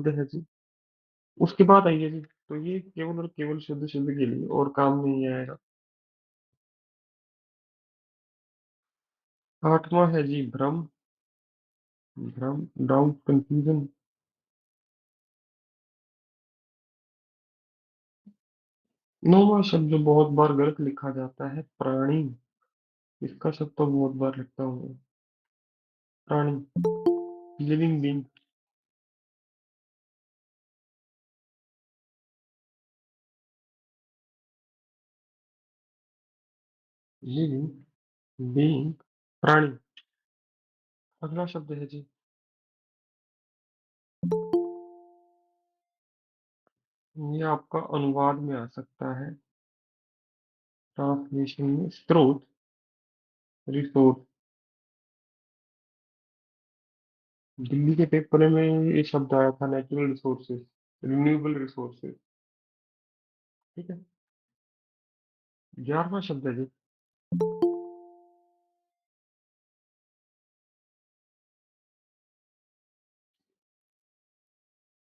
शब्द है जी। उसके बाद आइए जी, तो ये केवल और केवल शुद्ध शुद्ध के लिए और काम में ही आएगा। आठवां है जी भ्रम। भ्रम, डाउट, कंफ्यूजन। नौवां शब्द जो बहुत बार गलत लिखा जाता है, प्राणी। इसका शब्द तो बहुत बार लिखता हूँ मैं। प्राणी, लिविंग बींग। लिविंग बीइंग, प्राणी। अगला शब्द है जी, ये आपका अनुवाद में आ सकता है, ट्रांसलेशन में, स्रोत, रिसोर्स। दिल्ली के पेपर में ये शब्द आया था, नेचुरल रिसोर्सेज, रिन्यूएबल रिसोर्सेज। ठीक है। 11वां शब्द है जी,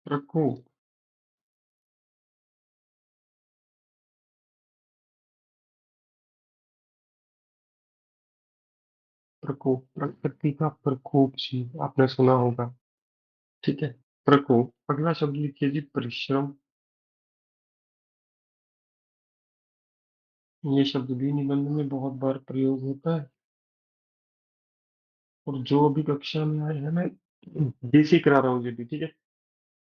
रखो। प्रकोप, प्रकृति का प्रकोप जी, आपने सुना होगा। ठीक है, प्रकोप। अगला शब्द लिखिए जी, परिश्रम। ये शब्द भी निबंध में बहुत बार प्रयोग होता है। और जो अभी कक्षा में आए हैं, मैं देसी करा रहा हूँ जी अभी, ठीक है।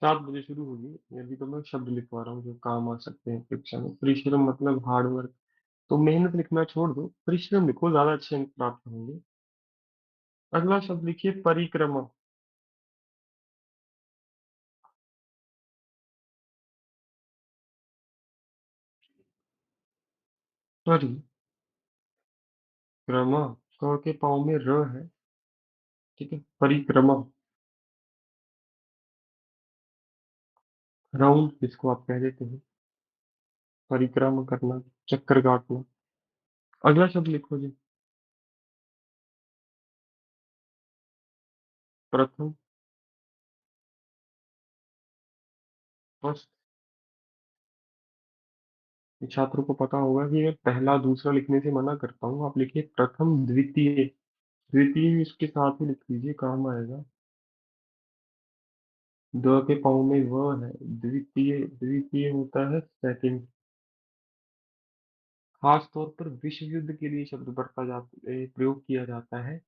7 बजे शुरू होगी, अभी तो मैं शब्द लिखवा रहा हूँ जो काम आ सकते हैं कक्षा में। परिश्रम मतलब हार्ड वर्क। तो मेहनत लिखना छोड़ दो, परिश्रम लिखो, ज्यादा अच्छे अंक प्राप्त होंगे। अगला शब्द लिखिए, परिक्रमा। परिक्रमा, क के पाँव में र है। ठीक है, परिक्रमा। राउंड जिसको आप कह देते हैं, परिक्रमा करना, चक्कर काटना। अगला शब्द लिखो जी, प्रथम। फर्स्ट। छात्रों को पता होगा कि मैं पहला दूसरा लिखने से मना करता हूँ, आप लिखिए प्रथम, द्वितीय। द्वितीय इसके साथ ही लिख लीजिए, काम आएगा। द के पाँव में व है, द्वितीय, द्वितीय होता है सेकंड। खास तौर पर विश्व युद्ध के लिए शब्द प्रयोग किया जाता है।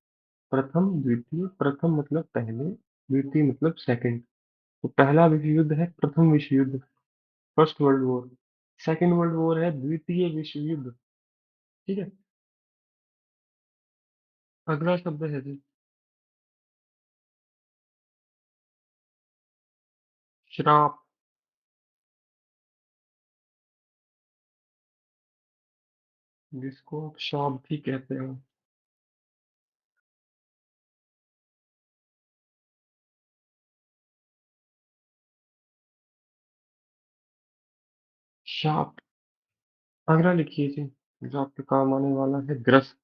प्रथम, द्वितीय। प्रथम मतलब पहले, द्वितीय मतलब सेकंड। तो पहला विश्व युद्ध है प्रथम विश्व युद्ध, first world war. Second world war है द्वितीय विश्व युद्ध। ठीक है। अगला शब्द है जी, श्राप। जिसको आप शाप भी कहते हैं। शाप। अगला लिखिए जी, जो आपके काम आने वाला है, ग्रस्त,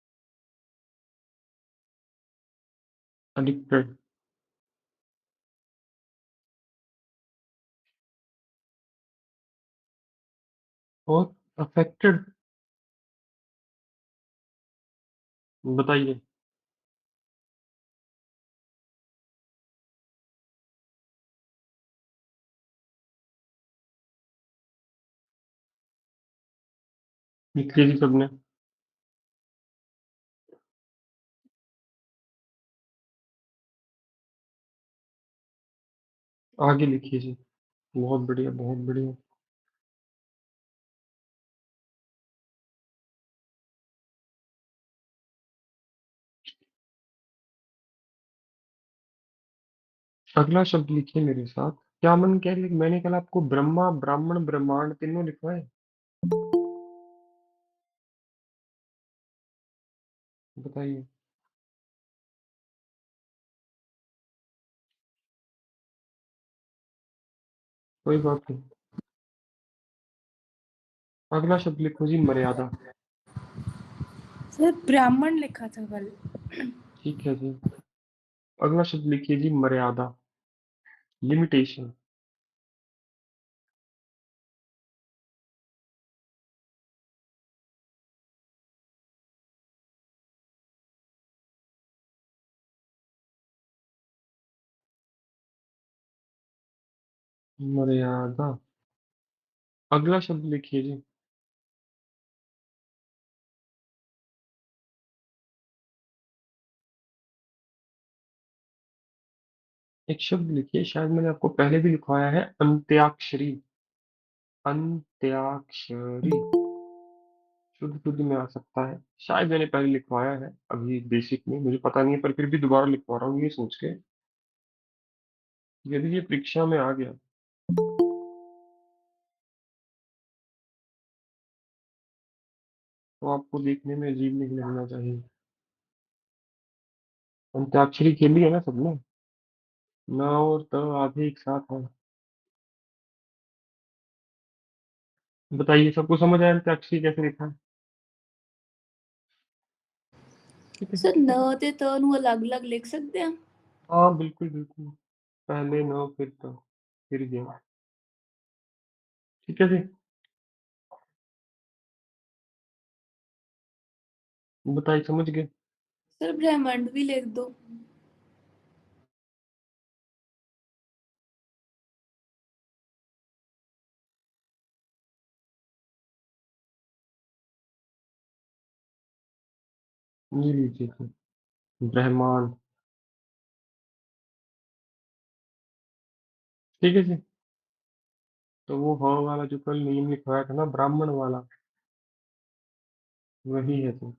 एडिक्टेड। और अफेक्टेड। बताइए। लिखिए जी सबने। आगे लिखिए जी। बहुत बढ़िया, बहुत बढ़िया। अगला शब्द लिखिए मेरे साथ। क्या मन कह लिख मैंने कल आपको ब्रह्मा, ब्राह्मण, ब्रह्मांड तीनों लिखवाए। बताइए। कोई बात नहीं। अगला शब्द लिखो जी, मर्यादा। सर ब्राह्मण लिखा था कल। ठीक है जी। अगला शब्द लिखिए जी, मर्यादा, लिमिटेशन। मर्यादा। अगला शब्द लिखिए जी। एक शब्द लिखिए, शायद मैंने आपको पहले भी लिखवाया है, अंत्याक्षरी। अंत्याक्षरी शुद्ध शुद्ध में आ सकता है, शायद मैंने पहले लिखवाया है अभी बेसिक में, मुझे पता नहीं है, पर फिर भी दोबारा लिखवा रहा हूँ ये सोच के, यदि ये परीक्षा में आ गया तो आपको देखने में अजीब नहीं लगना चाहिए। अंत्याक्षरी खेली है ना सबने? न और त आधे एक साथ है। बताइए, सबको समझ आया अंत्याक्षरी कैसे लिखा है? ठीक है। सर न ते त ਨੂੰ ਅਲੱਗ-ਅਲੱਗ ਲਿਖ ਸਕਦੇ ਆ? हाँ बिल्कुल बिल्कुल, पहले न फिर त, फिर गया। ठीक है जी। बताइए, समझ गए? सर ब्रह्मांड भी लिख दो। ये लीजिए जी, ब्रह्मांड। ठीक है जी। तो वो ह वाला जो कल नेम लिखवाया था ना, ब्राह्मण वाला, वही है जी।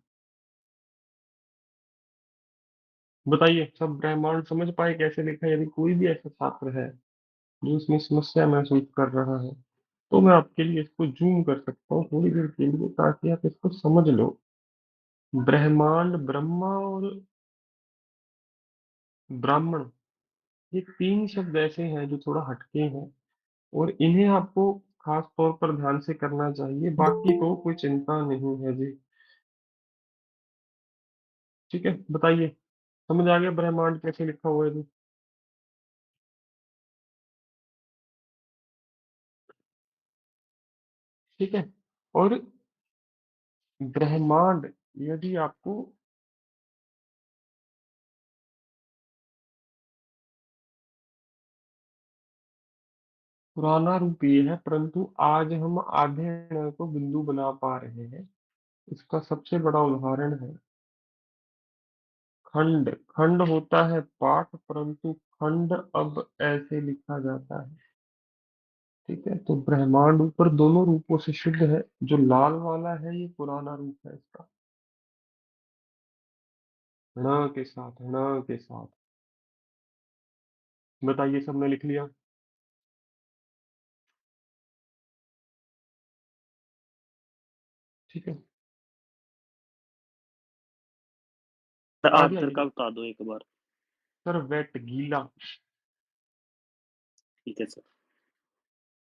बताइए, सब ब्रह्मांड समझ पाए कैसे लिखा है? यदि कोई भी ऐसा छात्र है जो इसमें समस्या महसूस कर रहा है, तो मैं आपके लिए इसको जूम कर सकता हूँ थोड़ी देर के लिए, ताकि आप इसको समझ लो। ब्रह्मांड, ब्रह्मा और ब्राह्मण, ये तीन शब्द ऐसे हैं जो थोड़ा हटके हैं, और इन्हें आपको खास तौर पर ध्यान से करना चाहिए, बाकी तो कोई चिंता नहीं है जी। ठीक है, बताइए, समझ आ गया ब्रह्मांड कैसे लिखा हुआ है जी? ठीक है। और ब्रह्मांड, यदि आपको पुराना रूप ये है, परंतु आज हम आधे अणु को बिंदु बना पा रहे हैं। इसका सबसे बड़ा उदाहरण है खंड। खंड होता है पाठ, परंतु खंड अब ऐसे लिखा जाता है। ठीक है, तो ब्रह्मांड ऊपर दोनों रूपों से शुद्ध है। जो लाल वाला है ये पुराना रूप है इसका, ण के साथ, ण के साथ। बताइए, सबने लिख लिया? ठीक है, सर आ गया आंसर ये? का बता दो एक बार। सर वेट, गीला। ठीक है सर।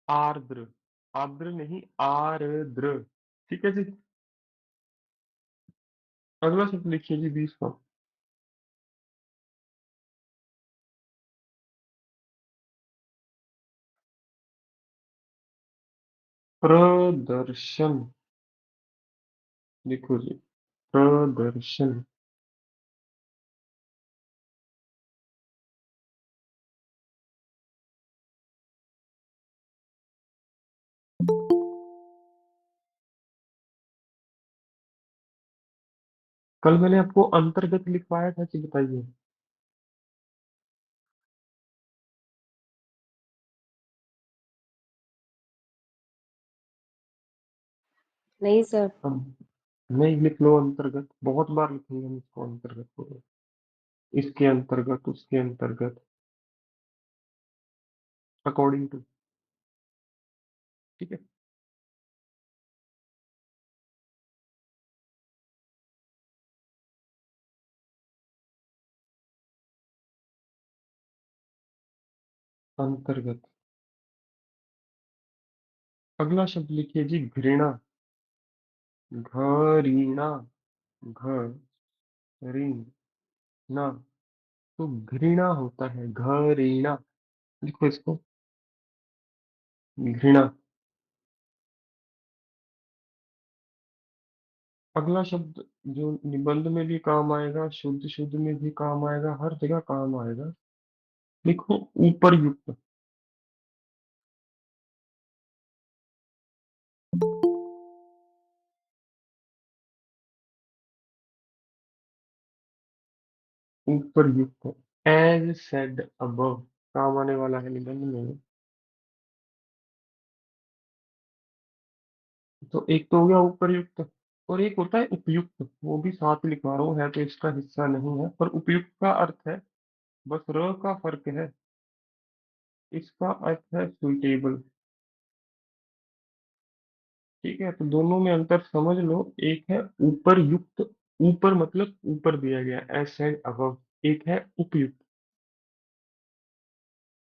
आर्द्र, आर्द्र नहीं, आर्द्र। ठीक है जी। अगला शब्द लिखिए जी, 20 का। प्रदर्शन। देखो जी, प्रदर्शन। कल मैंने आपको अंतर्गत लिखवाया था कि? बताइए। नहीं सर। हम नहीं, लिख लो अंतर्गत, बहुत बार लिखेंगे हम इसको, अंतर्गत को, इसके अंतर्गत, उसके अंतर्गत, अकॉर्डिंग टू। ठीक है। अंतर्गत। अगला शब्द लिखिए जी, घृणा। घृणा, घृणा। तो घृणा होता है घृणा। लिखो इसको, घृणा। अगला शब्द जो निबंध में भी काम आएगा, शुद्ध शुद्ध में भी काम आएगा, हर जगह काम आएगा। लिखो, ऊपर युक्त। ऊपर युक्त, एज सेड अबव, काम आने वाला है निबंध में। तो एक तो हो गया ऊपर युक्त, और एक होता है उपयुक्त, वो भी साथ ही लिखवा रहा हूँ, है तो इसका हिस्सा नहीं है, पर उपयुक्त का अर्थ है, बस र का फर्क है, इसका अर्थ है सुइटेबल। ठीक है, तो दोनों में अंतर समझ लो। एक है ऊपर युक्त, ऊपर मतलब ऊपर दिया गया, एज सेड अबव। एक है उपयुक्त।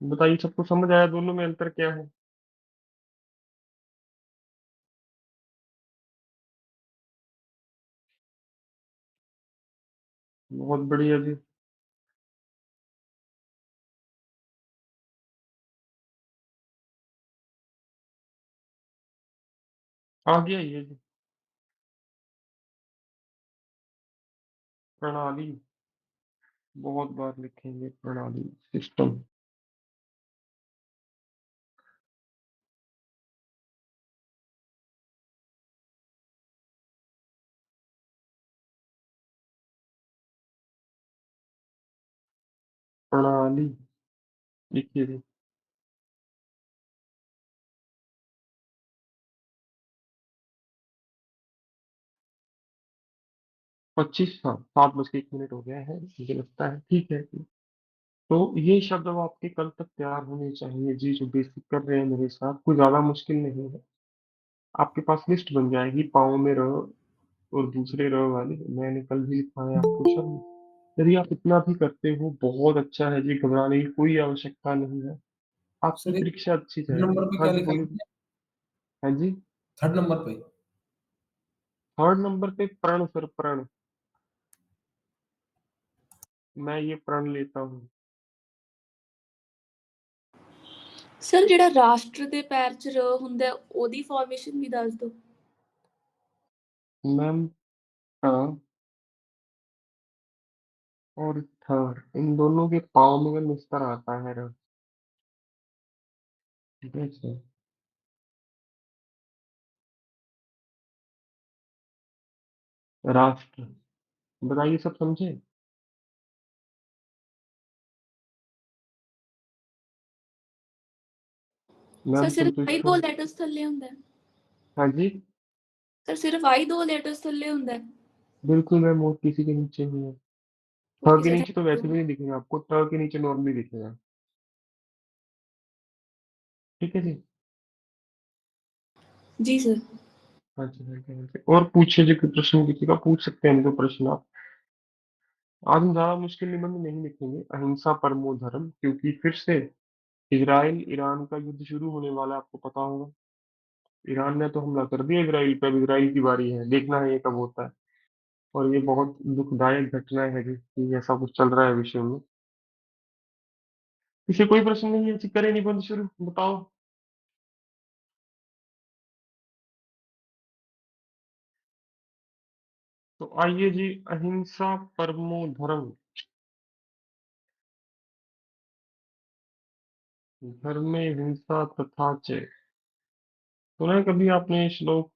बताइए, सबको समझ आया दोनों में अंतर क्या है? बहुत बढ़िया जी। आगे आइए जी। प्रणाली, बहुत बार लिखेंगे प्रणाली, सिस्टम। प्रणाली, लिखिए जी। 25, हाँ, 7:01 हो गया है, मुझे लगता है ठीक है। तो ये शब्द अब आपके कल तक तैयार होने चाहिए जी, जो बेसिक कर रहे हैं मेरे साथ, कोई ज्यादा मुश्किल नहीं है। आपके पास लिस्ट बन जाएगी, पाँव में र और दूसरे र वाली, मैंने कल भी लिखवाया आपको शब्द। यदि आप इतना भी करते हो बहुत अच्छा है जी, घबराने की कोई आवश्यकता नहीं है, आपकी सर, एक परीक्षा अच्छी थर्ड जाएगी। नंबर पे हाँ क्या जी, लिखा बोलिए। है? हाँ जी। थर्ड नंबर पे। थर्ड नंबर पे प्रण, सर प्रण, मैं ये प्रण लेता हूँ। ਸਰ ਜਿਹੜਾ ਰਾਸ਼ਟਰ ਦੇ ਪੈਰ 'ਚ ਰ ਹੁੰਦਾ ਹੈ, ਉਹਦੀ ਫਾਰਮੇਸ਼ਨ ਵੀ ਦੱਸ ਦਿਓ। मैम, ट और थ, इन दोनों के पाँव में मिस्तर आता है र। ठीक है सर। राष्ट्र, बताइए सब समझे? ਸਰ मैम ਸਿਰਫ ਆਈ संतुष्ट ਦੋ हो? ਲੈਟਰਸ ਥੱਲੇ ਹੁੰਦਾ ਹੈ। हाँ जी। ਸਰ ਸਿਰਫ ਆਈ ਦੋ ਲੈਟਰਸ थल्ले ਹੁੰਦਾ है। बिल्कुल मैम, और किसी के नीचे नहीं है। ठ ओके के सर, नीचे तो थैंक वैसे यू। भी नहीं दिखेगा आपको, ट के नीचे नॉर्मली दिखेगा। ठीक है जी। जी सर। हाँ जी, हाँ जी, हाँ जी। और पूछिए जी, कोई प्रश्न किसी का पूछ सकते हैं, इनको प्रश्न आप। आज हम ज्यादा मुश्किल निबंध नहीं लिखेंगे, अहिंसा परमो धर्म, क्योंकि फिर से इजराइल ईरान का युद्ध शुरू होने वाला है, आपको पता होगा। ईरान ने तो हमला कर दिया इजराइल पे, अब इजराइल की बारी है, देखना है ये कब होता है। और ये बहुत दुखदायक घटना है जी, कि ऐसा कुछ चल रहा है विश्व में। किसी कोई प्रश्न नहीं है जी, करें निबंध शुरू, बताओ। तो आइए जी, अहिंसा परमो धर्म, धर्म में हिंसा तथा च, सुना है कभी आपने ये श्लोक?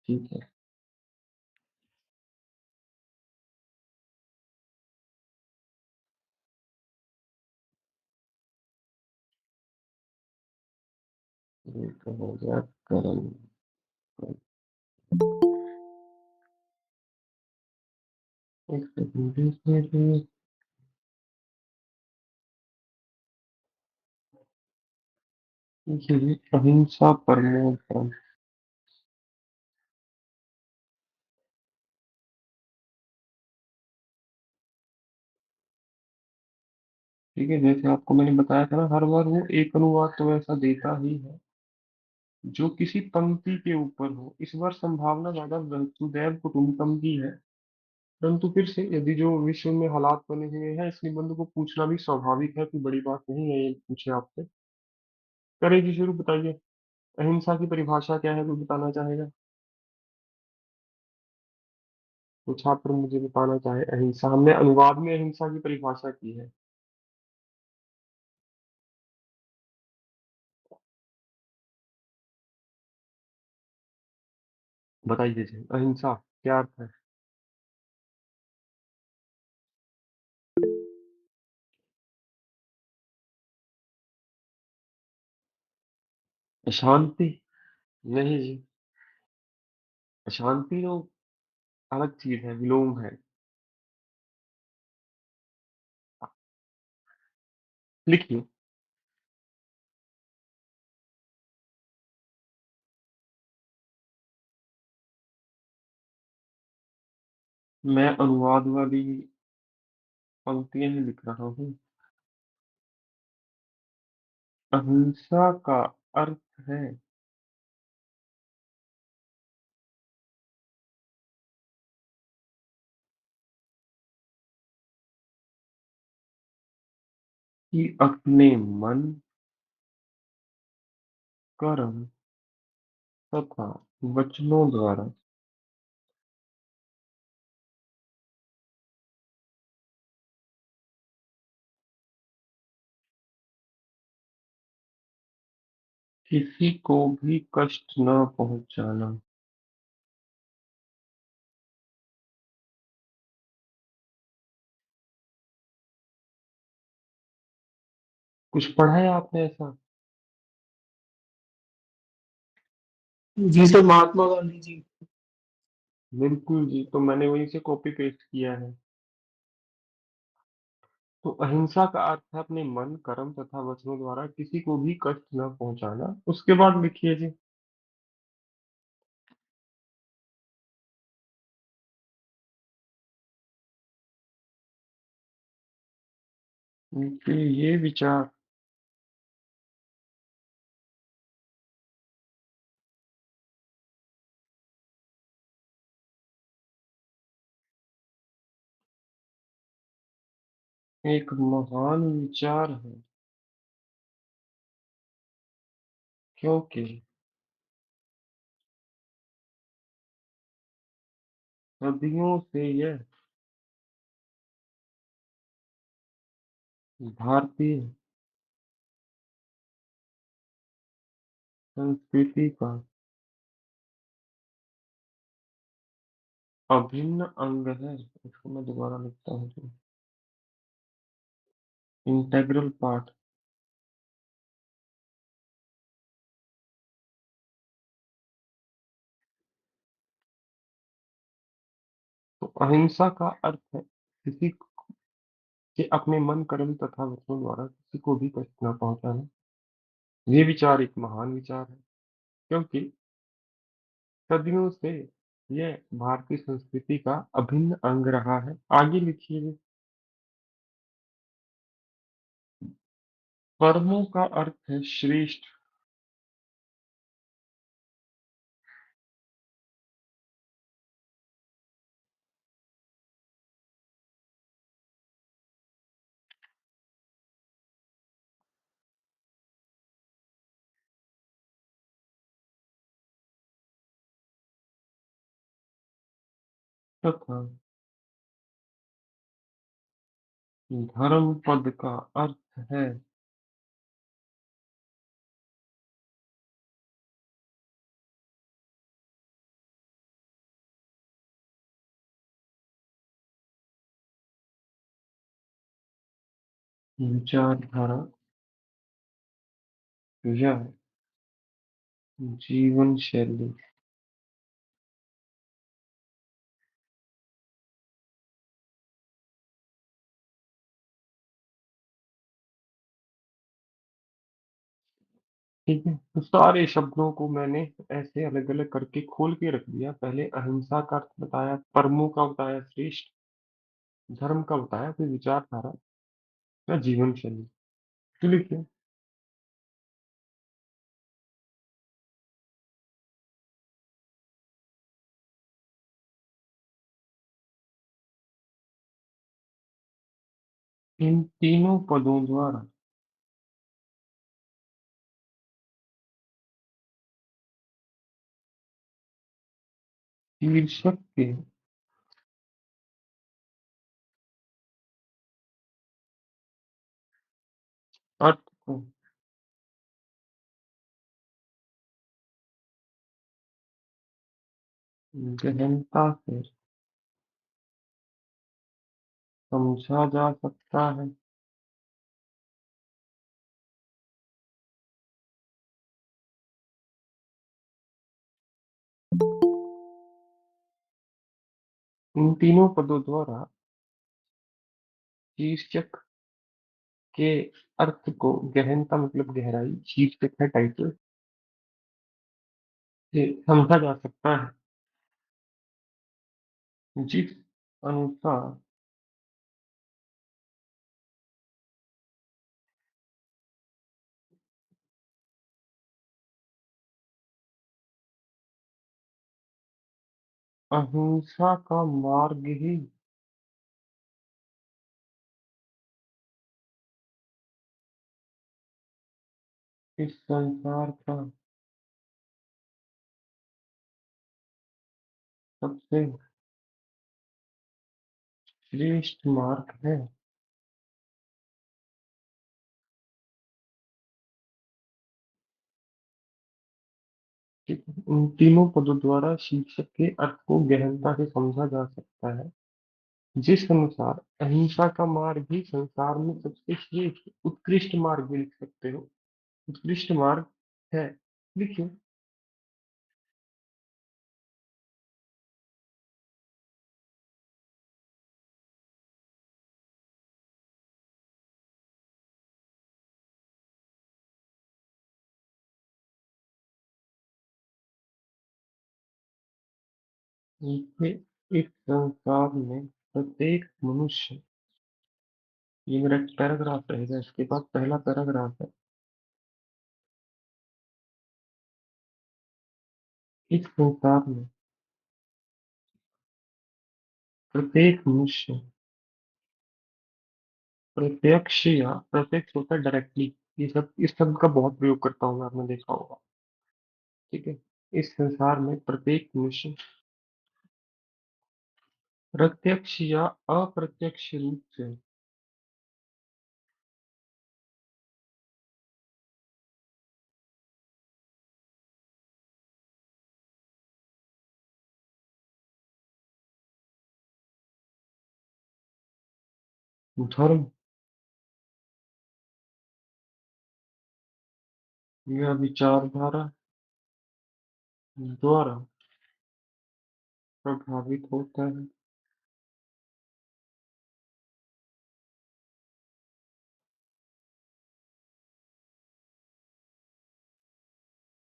ठीक है। एक हो गया कर्म, एक सेकंड दीजिए। जी, अहिंसा परमो धर्म। ठीक है, जैसे आपको मैंने बताया था ना, हर बार वो एक अनुवाद तो ऐसा देता ही है जो किसी पंक्ति के ऊपर हो। इस बार संभावना ज्यादा वसुदैव कुटुंबकम की है, परंतु फिर से यदि जो विश्व में हालात बने हुए हैं, इस निबंध को पूछना भी स्वाभाविक है, कोई बड़ी बात नहीं है ये पूछे आपसे। करें जी शुरू, बताइए अहिंसा की परिभाषा क्या है, कोई बताना चाहेगा? तो छात्र मुझे बताना चाहे, अहिंसा हमने अनुवाद में अहिंसा की परिभाषा की है। बताइए जी, अहिंसा क्या अर्थ है? शांति? नहीं जी, शांति तो अलग चीज है, विलोम है। लिखिए। मैं अनुवाद वाली पंक्तियां ही लिख रहा हूँ। अहिंसा का अर्थ है कि अपने मन, कर्म तथा वचनों द्वारा किसी को भी कष्ट न पहुंचाना। कुछ पढ़ा है आपने ऐसा? जी सर, महात्मा गांधी जी। बिल्कुल जी, तो मैंने वहीं से कॉपी पेस्ट किया है। तो अहिंसा का अर्थ है अपने मन, कर्म तथा वचनों द्वारा किसी को भी कष्ट न पहुंचाना। उसके बाद लिखिए जी। उनके ये विचार एक महान विचार है, क्योंकि सदियों से यह भारतीय संस्कृति का अभिन्न अंग है। इसको मैं दोबारा लिखता हूँ। Integral part. तो अहिंसा का अर्थ है किसी के अपने मन, कर्म तथा वचनों द्वारा किसी को भी कष्ट न पहुंचाना। ये विचार एक महान विचार है, क्योंकि सदियों से यह भारतीय संस्कृति का अभिन्न अंग रहा है। आगे लिखिए। परमो का अर्थ है श्रेष्ठ। तथा धर्म पद का अर्थ है विचारधारा या जीवन शैली। ठीक है, तो सारे शब्दों को मैंने ऐसे अलग अलग करके खोल के रख दिया। पहले अहिंसा का अर्थ बताया, परमो का बताया श्रेष्ठ, धर्म का बताया, फिर विचारधारा या जीवन शैली। तो लिखिए। इन तीनों पदों द्वारा शीर्षक के अर्थ को गहनता से समझा जा सकता है। इन तीनों पदों द्वारा शीर्षक के अर्थ को, गहनता मतलब गहराई, शीर्षक है टाइटल, से समझा जा सकता है। जिस अनुसार अहिंसा का मार्ग ही इस संसार का सबसे श्रेष्ठ मार्ग है। ठीक है? इन तीनों पदों द्वारा शीर्षक के अर्थ को गहनता से समझा जा सकता है। जिस अनुसार अहिंसा का मार्ग ही संसार में सबसे श्रेष्ठ उत्कृष्ट मार्ग भी लिख सकते हो, उत्कृष्ट मार्ग है। देखिए, ये इस संसार में प्रत्येक मनुष्य, ये मेरा पैराग्राफ रहेगा, इसके बाद पहला पैराग्राफ है। इस संसार में प्रत्येक मनुष्य प्रत्यक्ष या प्रत्यक्ष होता है डायरेक्टली, ये सब इस शब्द का बहुत प्रयोग करता हूँ मैं, आपने देखा होगा। ठीक है? इस संसार में प्रत्येक मनुष्य प्रत्यक्ष या अप्रत्यक्ष रूप से धर्म या विचारधारा द्वारा प्रभावित होता है।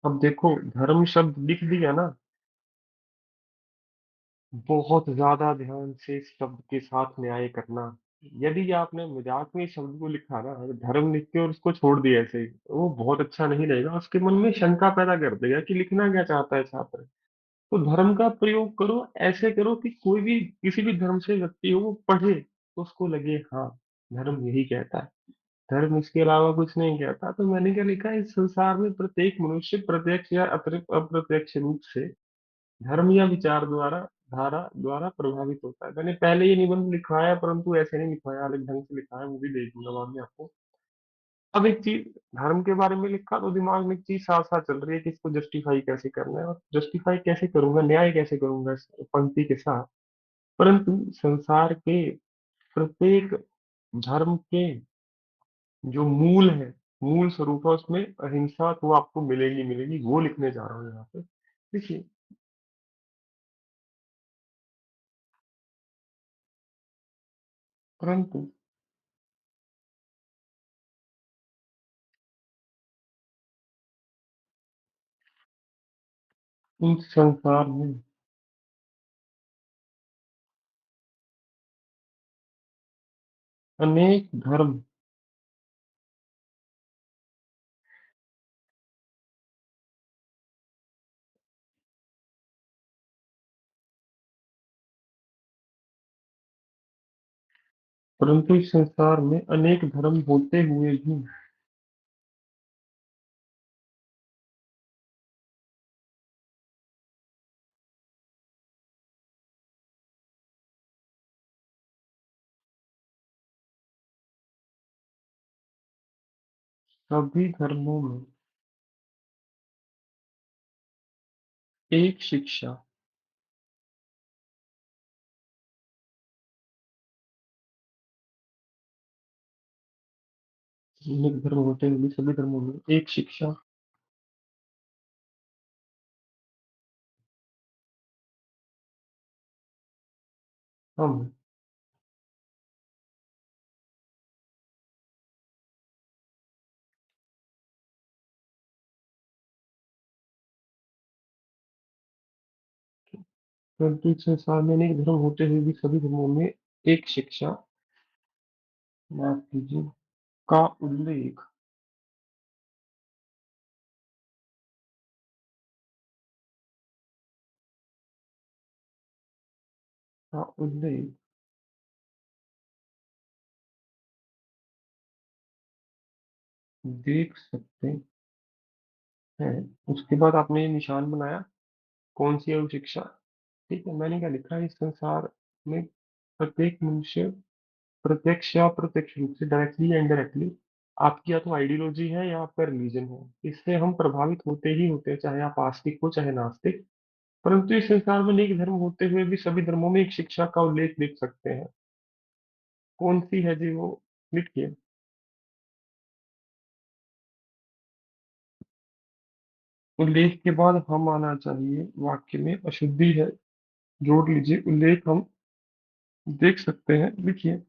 अब देखो, धर्म शब्द लिख दिया ना, बहुत ज्यादा ध्यान से इस शब्द के साथ न्याय करना। यदि आपने मजाक में इस शब्द को लिखा ना, धर्म लिख के और उसको छोड़ दिया ऐसे ही, वो बहुत अच्छा नहीं रहेगा, उसके मन में शंका पैदा कर देगा कि लिखना क्या चाहता है छात्र। तो धर्म का प्रयोग करो, ऐसे करो कि कोई भी किसी भी धर्म से व्यक्ति हो वो पढ़े तो उसको लगे हाँ, धर्म यही कहता है, धर्म इसके अलावा कुछ नहीं कहता। तो मैंने क्या लिखा है, इस संसार में प्रत्येक मनुष्य प्रत्यक्ष या अप्रत्यक्ष रूप से धर्म या विचार द्वारा धारा द्वारा प्रभावित होता है। मैंने पहले ये निबंध लिखवाया, परंतु ऐसे नहीं लिखवाया, अलग ढंग से लिखा है, वो भी दे दूंगा बाद में आपको। अब एक चीज, धर्म के बारे में लिखा तो दिमाग में एक चीज साथ साथ चल रही है कि इसको जस्टिफाई कैसे करना है, और जस्टिफाई कैसे करूंगा, न्याय कैसे करूंगा इस पंक्ति के साथ। परंतु संसार के प्रत्येक धर्म के जो मूल है, मूल स्वरूप है, उसमें अहिंसा तो आपको मिलेगी मिलेगी, वो लिखने जा रहा हूँ यहाँ पे। देखिए, परंतु इस संसार में अनेक धर्म, परंतु इस संसार में अनेक धर्म होते हुए भी सभी धर्मों में एक शिक्षा अनेक धर्म होते हुए भी सभी धर्मों में एक शिक्षा। हम। 21 संसार में अनेक धर्म होते हुए भी सभी धर्मों में एक शिक्षा, माफ कीजिए, का उल्लेख। का उल्लेख देख सकते हैं। उसके बाद आपने ये निशान बनाया, कौन सी है वो शिक्षा। ठीक है, मैंने क्या लिखा है, इस संसार में प्रत्येक मनुष्य प्रत्यक्ष या अप्रत्यक्ष रूप से, डायरेक्टली या इनडायरेक्टली, आपकी या तो आइडियोलॉजी है या आपका रिलीजन है, इससे हम प्रभावित होते ही होते हैं, चाहे आप आस्तिक हो चाहे नास्तिक। परंतु इस संसार में अनेक धर्म होते हुए भी सभी धर्मों में एक शिक्षा का उल्लेख देख सकते हैं। कौन सी है जी वो, लिखिए। उल्लेख के बाद हम आना चाहिए, वाक्य में अशुद्धि है, जोड़ लीजिए, उल्लेख हम देख सकते हैं, लिखिए।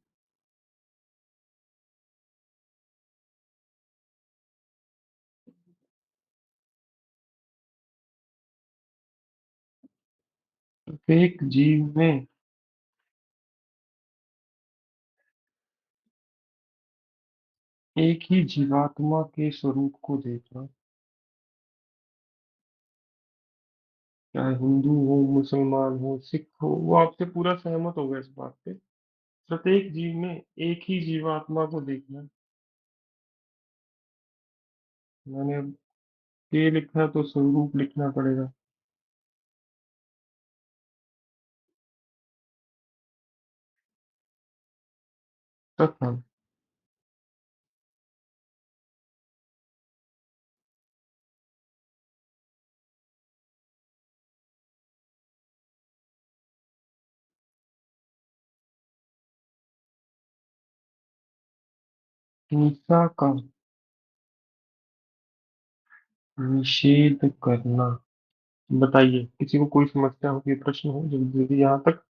प्रत्येक जीव में एक ही जीवात्मा के स्वरूप को देखना, चाहे हिंदू हो, मुसलमान हो, सिख हो, वो आपसे पूरा सहमत होगा इस बात पे। प्रत्येक जीव में एक ही जीवात्मा को देखना। मैंने अब ये लिखा तो स्वरूप लिखना पड़ेगा। तथा हिंसा का निषेध करना। बताइए, किसी को कोई समस्या हो, कोई प्रश्न हो जल्दी जल्दी यहाँ तक।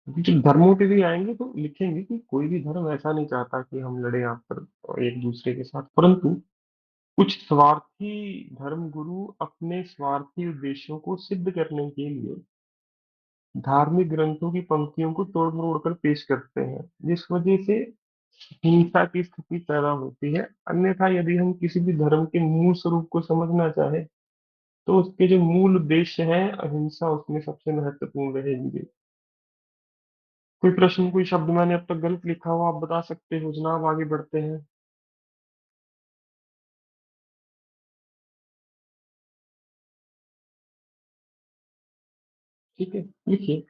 अभी जब धर्मों पे भी आएंगे तो लिखेंगे कि कोई भी धर्म ऐसा नहीं चाहता कि हम लड़े यहाँ पर एक दूसरे के साथ, परंतु कुछ स्वार्थी धर्म गुरु अपने स्वार्थी उद्देश्यों को सिद्ध करने के लिए धार्मिक ग्रंथों की पंक्तियों को तोड़ मरोड़ कर पेश करते हैं, जिस वजह से हिंसा की स्थिति पैदा होती है। अन्यथा यदि हम किसी भी धर्म के मूल स्वरूप को समझना चाहे तो उसके जो मूल उद्देश्य है, अहिंसा उसमें सबसे महत्वपूर्ण रहेंगे। कोई प्रश्न, कोई शब्द मैंने अब तक गलत लिखा हो आप बता सकते हो जनाब, आगे बढ़ते हैं। ठीक है, लिखिए।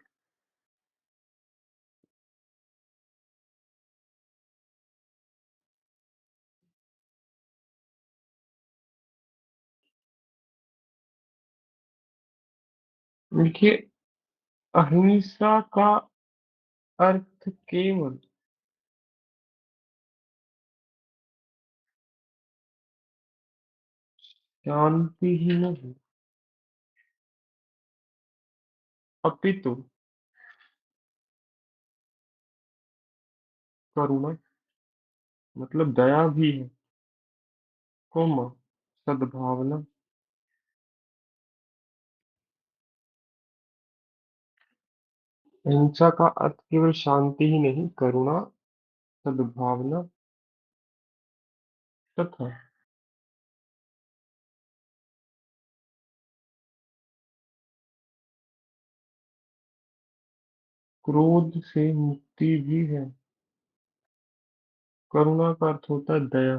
लिखिए, अहिंसा का अर्थ केवल शांति ही नहीं, अपितु करुणा, मतलब दया भी है, कोमा सद्भावना। अहिंसा का अर्थ केवल शांति ही नहीं, करुणा, सद्भावना तथा क्रोध से मुक्ति भी है। करुणा का अर्थ होता है दया।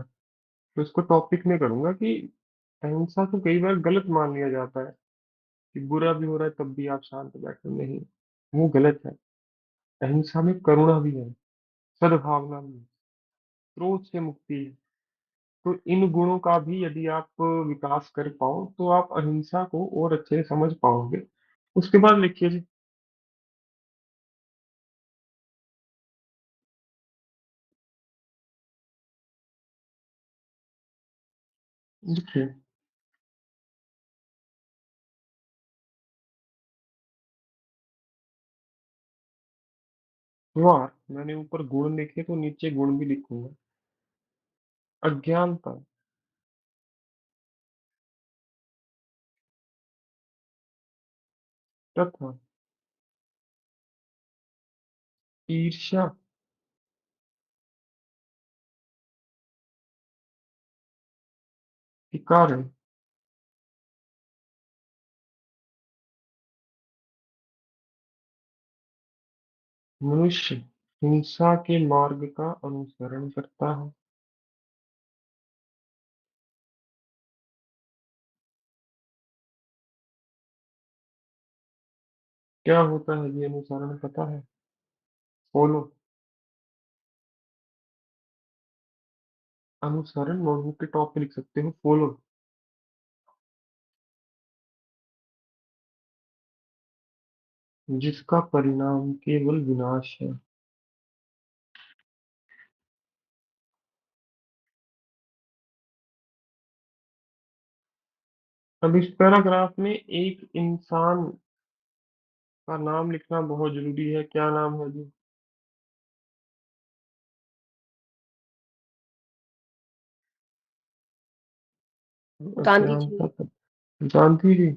तो इसको टॉपिक में करूंगा कि अहिंसा को कई बार गलत मान लिया जाता है कि बुरा भी हो रहा है तब भी आप शांत बैठो, नहीं, वो गलत है। अहिंसा में करुणा भी है, सद्भावना भी है, क्रोध से मुक्ति है। तो इन गुणों का भी यदि आप विकास कर पाओ तो आप अहिंसा को और अच्छे से समझ पाओगे। उसके बाद लिखिए जी। देखिए, वार मैंने ऊपर गुण लिखे तो नीचे गुण भी लिखूंगा। अज्ञानता, तथा ईर्ष्या के कारण मनुष्य हिंसा के मार्ग का अनुसरण करता है। क्या होता है ये अनुसरण, पता है? फॉलो। अनुसरण नोटबुक के टॉप पे लिख सकते हो, फॉलो। जिसका परिणाम केवल विनाश है। अब इस पैराग्राफ में एक इंसान का नाम लिखना बहुत जरूरी है। क्या नाम है जी? गांधी जी। अज्ञानता, गांधी जी।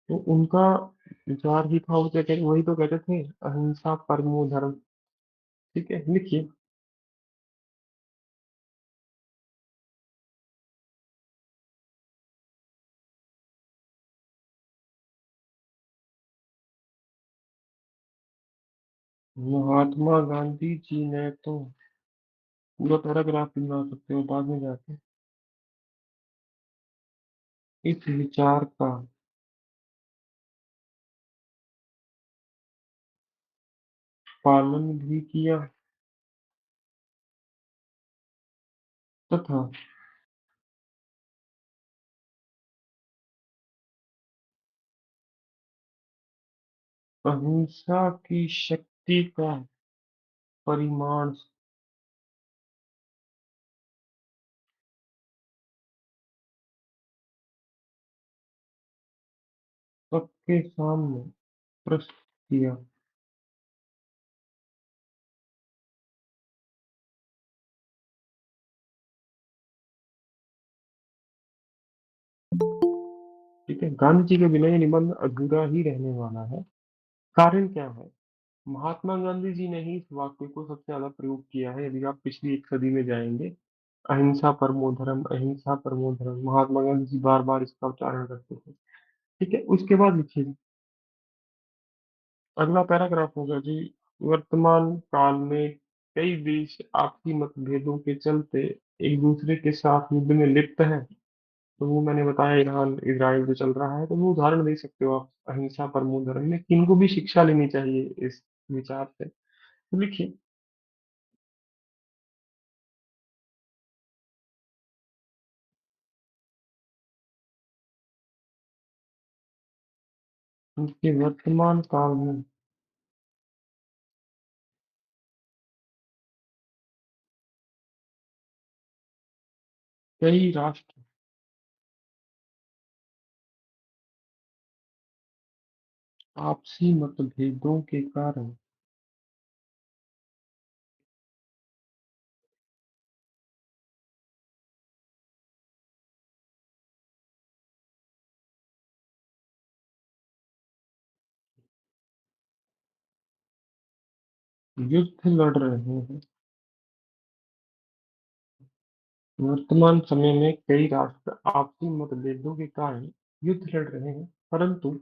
तो उनका विचार ही था, वो क्या कहते, वही तो कहते थे, अहिंसा परमो धर्म। ठीक है, लिखिए। महात्मा गांधी जी ने तो, पूरा पैराग्राफ भी बना सकते हो बाद में जाके, इस विचार का पालन भी किया तथा अहिंसा की शक्ति का परिमाण सबके सामने प्रस्तुत किया। ठीक है, गांधी जी के बिना ये निबंध अधूरा ही रहने वाला है। कारण क्या है? महात्मा गांधी जी ने ही इस वाक्य को सबसे ज्यादा प्रयोग किया है। यदि आप पिछली एक सदी में जाएंगे, अहिंसा परमो धर्म, अहिंसा परमो धर्म, महात्मा गांधी जी बार बार इसका उच्चारण करते थे। ठीक है, उसके बाद लिखिए, अगला पैराग्राफ होगा जी। वर्तमान काल में कई देश आपसी मतभेदों के चलते एक दूसरे के साथ युद्ध में लिप्त हैं। तो वो मैंने बताया, ईरान इजराइल जो चल रहा है, तो वो उदाहरण दे सकते हो आप। अहिंसा परमो धर्म में किनको भी शिक्षा लेनी चाहिए इस विचार से, तो लिखिए। उनके वर्तमान काल में कई राष्ट्र आपसी मतभेदों के कारण युद्ध लड़ रहे हैं। वर्तमान समय में कई राष्ट्र आपसी मतभेदों के कारण युद्ध लड़ रहे हैं, परंतु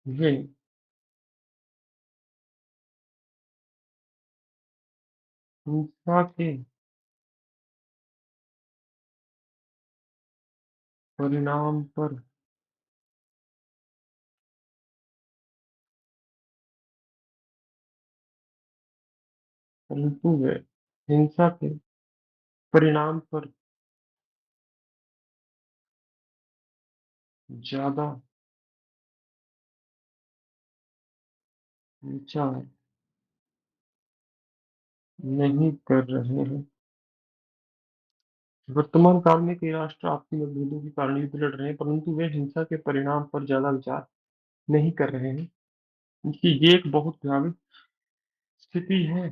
वे हिंसा के परिणाम पर, परंतु वे हिंसा के परिणाम पर ज्यादा विचार नहीं कर रहे हैं। वर्तमान काल में कई राष्ट्र आपसी मतभेदों के कारण युद्ध लड़ रहे हैं, परंतु वे हिंसा के परिणाम पर ज्यादा विचार नहीं कर रहे हैं, क्योंकि ये एक बहुत भयावह स्थिति है।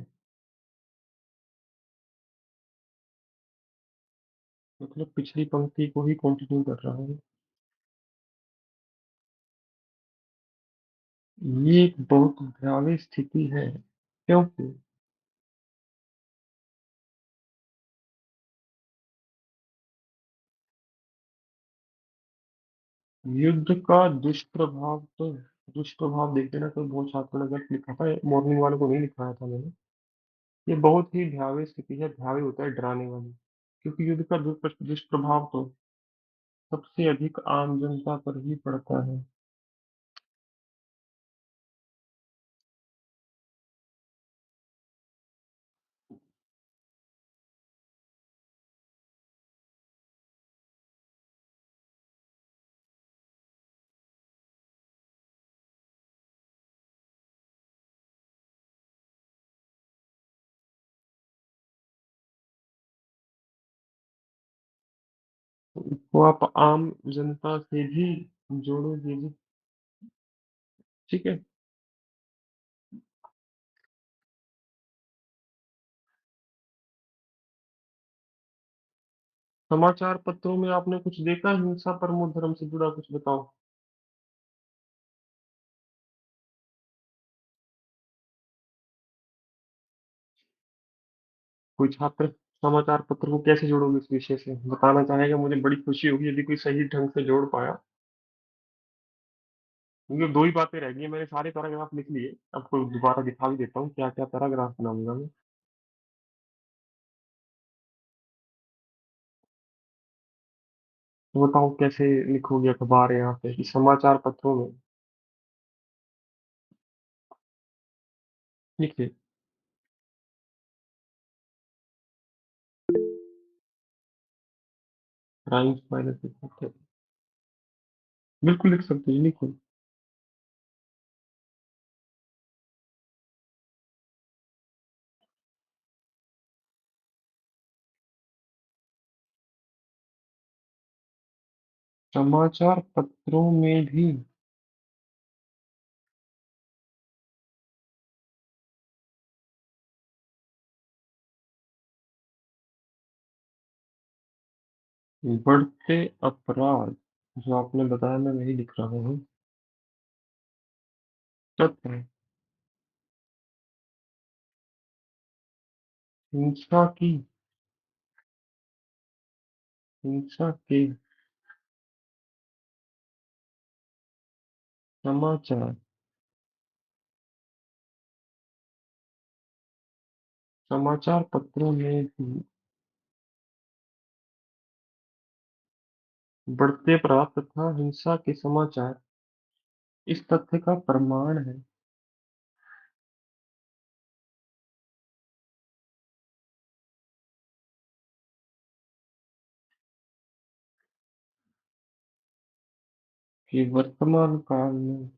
मतलब पिछली पंक्ति को ही कंटिन्यू कर रहा हूँ। ये एक बहुत भयावह स्थिति है, क्योंकि युद्ध का दुष्प्रभाव देख लेना। तो बहुत छात्रों ने गलत लिखा था, मॉर्निंग वालों को नहीं लिखाया था मैंने। ये बहुत ही भयावह स्थिति है। भयावह होता है डराने वाली, क्योंकि युद्ध का दुष्प्रभाव तो सबसे अधिक आम जनता पर ही पड़ता है। तो आप आम जनता से भी जोड़ोगे जी। ठीक है। समाचार पत्रों में आपने कुछ देखा हिंसा परमो धर्म से जुड़ा? कुछ बताओ। कोई छात्र समाचार पत्र को कैसे जोड़ोगे इस विषय से बताना चाहेगा? मुझे बड़ी खुशी होगी यदि कोई सही ढंग से जोड़ पाया, क्योंकि दो ही बातें रह गई हैं। मैंने सारे पैराग्राफ लिख लिए, आपको दोबारा दिखा भी देता हूँ क्या क्या पैराग्राफ बनाऊंगा मैं। तो बताओ कैसे लिखोगे अखबार यहाँ पे कि समाचार पत्रों में? लिखिए। राइम्स माइनस लिख सकते हैं। बिल्कुल लिख सकते हैं, लिखो। समाचार पत्रों में भी बढ़ते अपराध, जो आपने बताया मैं वही लिख रहा हूँ। तत्व हिंसा की हिंसा के समाचार समाचार पत्रों में भी बढ़ते अपराध तथा हिंसा के समाचार इस तथ्य का प्रमाण है कि वर्तमान काल में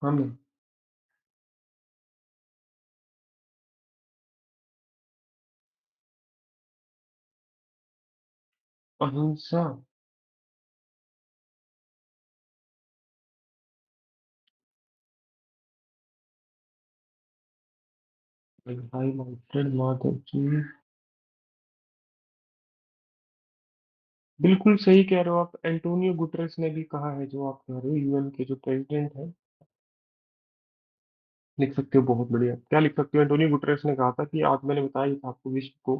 हमें अहिंसा हाईलाइटेड माधव जी, बिल्कुल सही कह रहे हो आप। एंटोनियो गुटरेस ने भी कहा है, जो आप कह रहे हो, यूएन के जो प्रेसिडेंट है। लिख सकते हो, बहुत बढ़िया। क्या लिख सकते हो? एंटोनियो गुटरेस ने कहा था कि आज मैंने बताया ही था आपको, विश्व को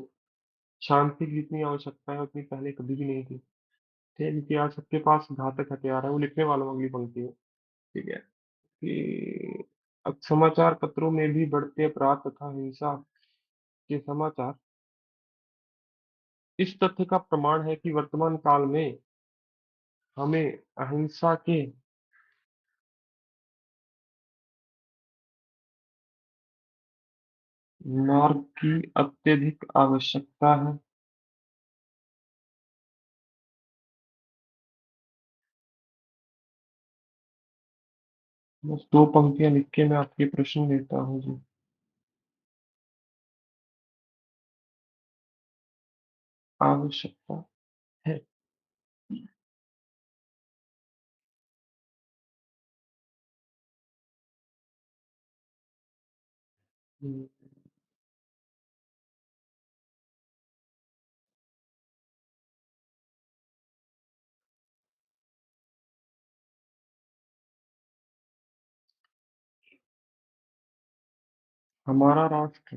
शांति की जितनी आवश्यकता है उतनी पहले कभी भी नहीं थी। ठीक है, क्योंकि आज सबके पास घातक हथियार है। वो लिखने वाला हूँ अगली पंक्ति में। ठीक है कि अब समाचार पत्रों में भी बढ़ते अपराध तथा हिंसा के समाचार इस तथ्य का प्रमाण है कि वर्तमान काल में हमें अहिंसा के मार्ग की अत्यधिक आवश्यकता है। बस 2 पंक्तियाँ लिख के मैं आपके प्रश्न देता हूँ जी। आवश्यकता है। हुँ, हमारा राष्ट्र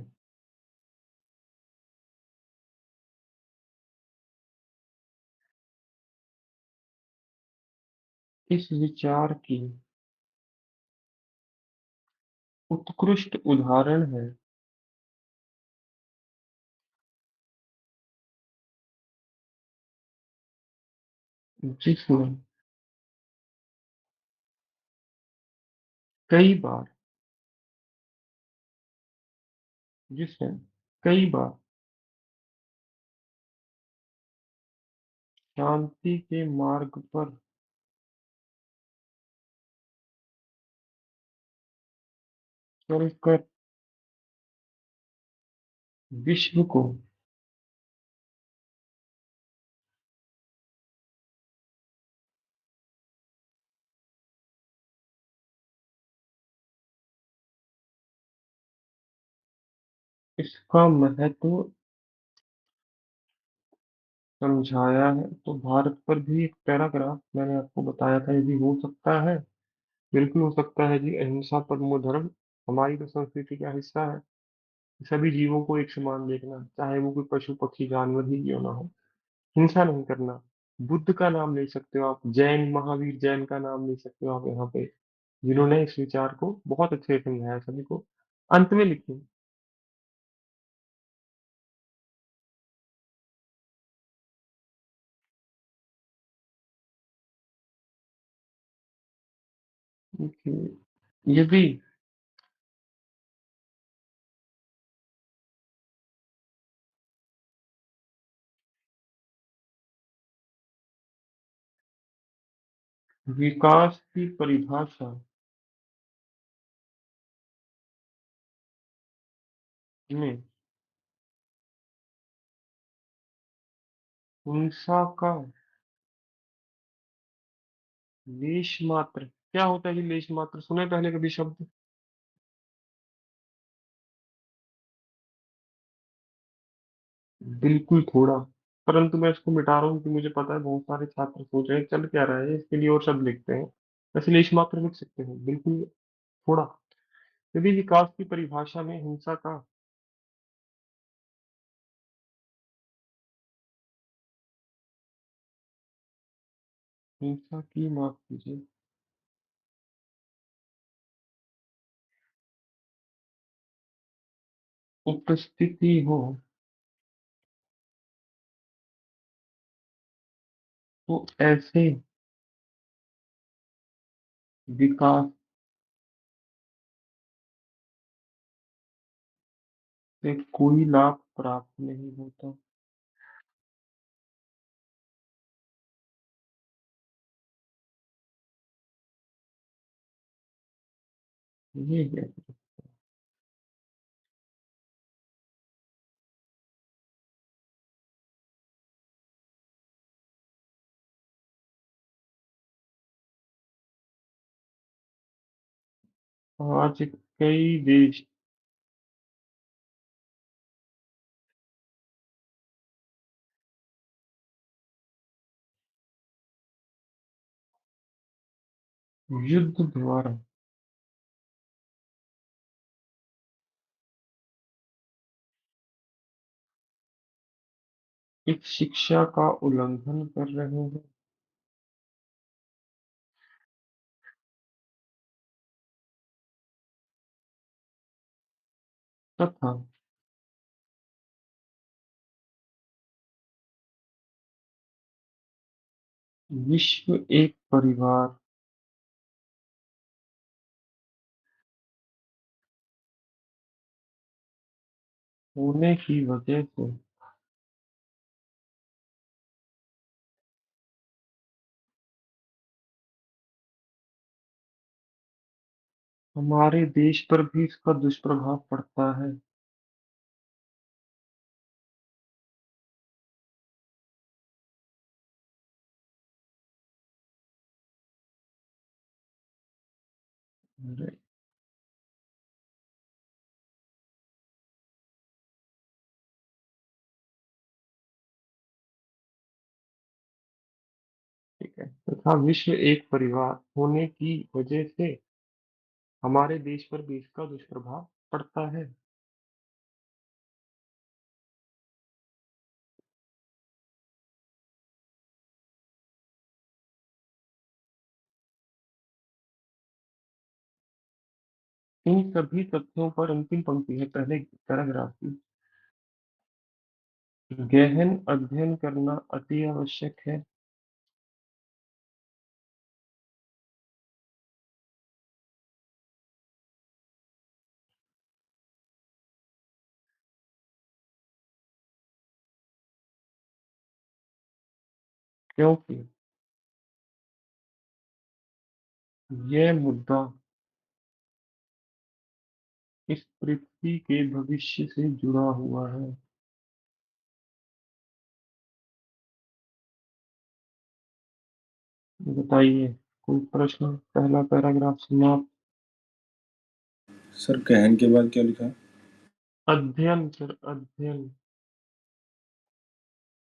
इस विचार की उत्कृष्ट उदाहरण है, जिसने कई बार जिसने कई बार शांति के मार्ग पर चलकर विश्व को इसका महत्व समझाया है। तो भारत पर भी एक पैराग्राफ मैंने आपको बताया था, ये भी हो सकता है, बिल्कुल हो सकता है जी। अहिंसा परमो धर्म हमारी तो संस्कृति का हिस्सा है। सभी जीवों को एक समान देखना, चाहे वो कोई पशु पक्षी जानवर ही क्यों ना हो। हिंसा नहीं करना। बुद्ध का नाम ले सकते हो आप, जैन महावीर जैन का नाम ले सकते हो आप यहाँ पे, जिन्होंने इस विचार को बहुत अच्छे से समझाया सभी को। अंत में लिखिए, यदि विकास की परिभाषा में हिंसा का लेश मात्र, क्या होता है जी लेश मात्र, सुने पहले कभी शब्द? बिल्कुल थोड़ा। परंतु मैं इसको मिटा रहा हूँ क्योंकि मुझे पता है बहुत सारे छात्र सोच रहे हैं चल क्या रहा है इसके लिए और शब्द लिखते हैं। वैसे लेश मात्र लिख सकते हैं, बिल्कुल थोड़ा। यदि विकास की परिभाषा में हिंसा की माफ कीजिए, उपस्थिति हो, तो ऐसे विकास से कोई लाभ प्राप्त नहीं होता। ये है। आज कई देश युद्ध द्वारा इस शिक्षा का उल्लंघन कर रहे हैं तथा विश्व एक परिवार होने की वजह से हमारे देश पर भी इसका दुष्प्रभाव पड़ता है। अरे, ठीक है। तथा विश्व एक परिवार होने की वजह से हमारे देश पर भी इसका दुष्प्रभाव पड़ता है। इन सभी तथ्यों पर अंतिम पंक्ति है पहले पैराग्राफ की। गहन अध्ययन करना अति आवश्यक है। क्योंकि यह मुद्दा इस पृथ्वी के भविष्य से जुड़ा हुआ है। बताइए, कोई प्रश्न? पहला पैराग्राफ समाप्त। सर गहन के बाद क्या लिखा है? अध्ययन सर, अध्ययन।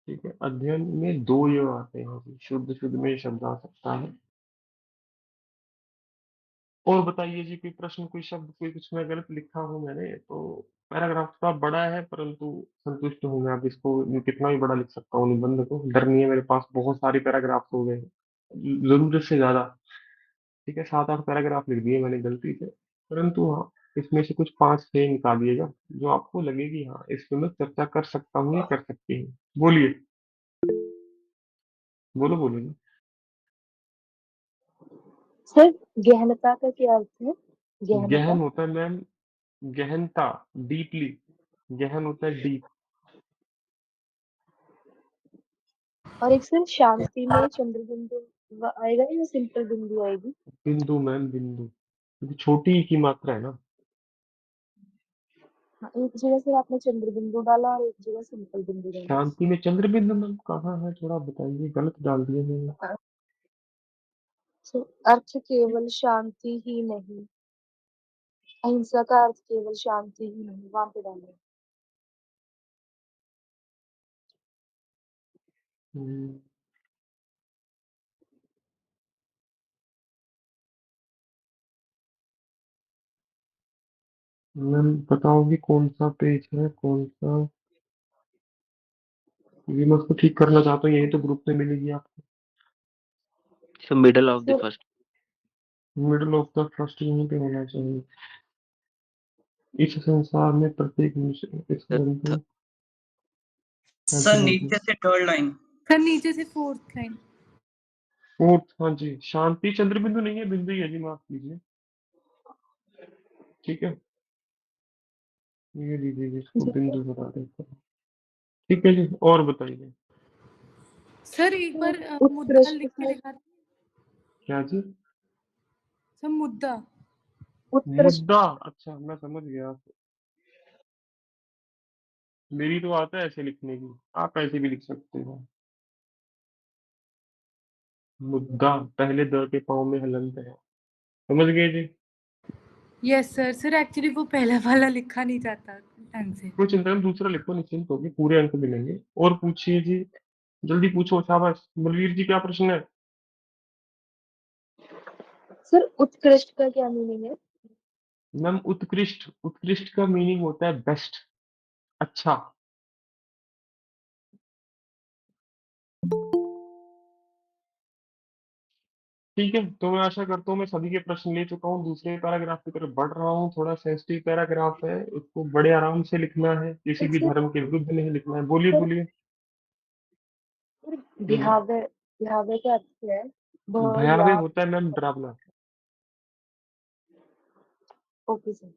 ठीक है, अध्ययन में दो ये आते हैं जी, शुद्ध शुद्ध में ये शब्द आ सकता है। और बताइए जी, कोई प्रश्न, कोई शब्द, कोई कुछ मैं गलत लिखा हूँ मैंने तो? पैराग्राफ थोड़ा बड़ा है परंतु संतुष्ट हूँ मैं। अब इसको मैं कितना भी बड़ा लिख सकता हूँ निबंध को, डर नहीं है। मेरे पास बहुत सारे पैराग्राफ हो गए हैं, जरूरत से ज्यादा। ठीक है, 7-8 पैराग्राफ लिख दिए मैंने गलती से। परंतु हाँ, इसमें से कुछ 5-6 निकालिएगा जो आपको लगेगी हाँ इस पे मैं चर्चा कर सकता हूँ या कर सकती हूँ। बोलिए, बोलो बोलो सर गहनता का क्या अर्थ है? जी। गहनता। गहन होता है मैम, गहनता, डीपली। गहन होता है डीप। और एक सर शांति में चंद्र बिंदु आएगा या सिंपल बिंदु आएगी? बिंदु मैम, बिंदु, क्योंकि छोटी की मात्रा है ना। हाँ, एक जगह सर आपने चंद्र बिंदु डाला और एक जगह सिंपल बिंदु डाला। शांति में चंद्र बिंदु मैम कहाँ है, थोड़ा बताइए, गलत डाल दिया मैंने। सर अर्थ केवल शांति ही नहीं, अहिंसा का अर्थ केवल शांति ही नहीं, वहां पे डाला। हम्म, मैम बताओगी कौन सा पेज है, कौन सा? ये मैं उसको ठीक करना चाहता हूँ, यही तो ग्रुप में मिलेगी आपको। Sir middle of the sir first. Middle of the first यहीं पे होना चाहिए। इस संसार में प्रत्येक मनुष्य इस ग्रंथ में। हाँ सर जी, हाँ जी। नीचे से थर्ड लाइन। सर नीचे से फोर्थ लाइन। फोर्थ, हाँ जी। शांति चंद्र बिंदु नहीं है, बिंदु ही है जी, माफ कीजिए। ठीक है, ये दीजिए जी, इसको जी बिंदु बता देता हूँ। ठीक है जी, और बताइए। सर एक बार मुद्दा उत्कृष्ट लिख के सर, दिखा। क्या जी? सर मुद्दा। उत्कृष्ट। मुद्दा, अच्छा मैं समझ गया। मेरी तो आता है ऐसे लिखने की, आप ऐसे भी लिख सकते हो। मुद्दा, पहले द के पाँव में हलंत है। समझ गए जी? Yes sir. सर एक्चुअली वो पहला वाला लिखा नहीं जाता ढंग से। कोई चिंता नहीं, दूसरा लिखो, निश्चिंत होगी, पूरे अंक मिलेंगे। और पूछिए जी, जल्दी पूछो, शाबाश। बलवीर जी, क्या प्रश्न है? सर उत्कृष्ट का क्या मीनिंग है? मैम उत्कृष्ट, उत्कृष्ट का मीनिंग होता है बेस्ट, अच्छा। ठीक है, तो मैं आशा करता हूँ मैं सभी के प्रश्न ले चुका हूँ। दूसरे पैराग्राफ की तरफ बढ़ रहा हूँ। थोड़ा सेंसिटिव पैराग्राफ है, उसको बड़े आराम से लिखना है, किसी भी सर धर्म के विरुद्ध नहीं लिखना है। बोलिए सर बोलिए। हम्म, भयावह, भयावह का अर्थ क्या है? भयावह भया। होता है मैम डरावना। Okay sir.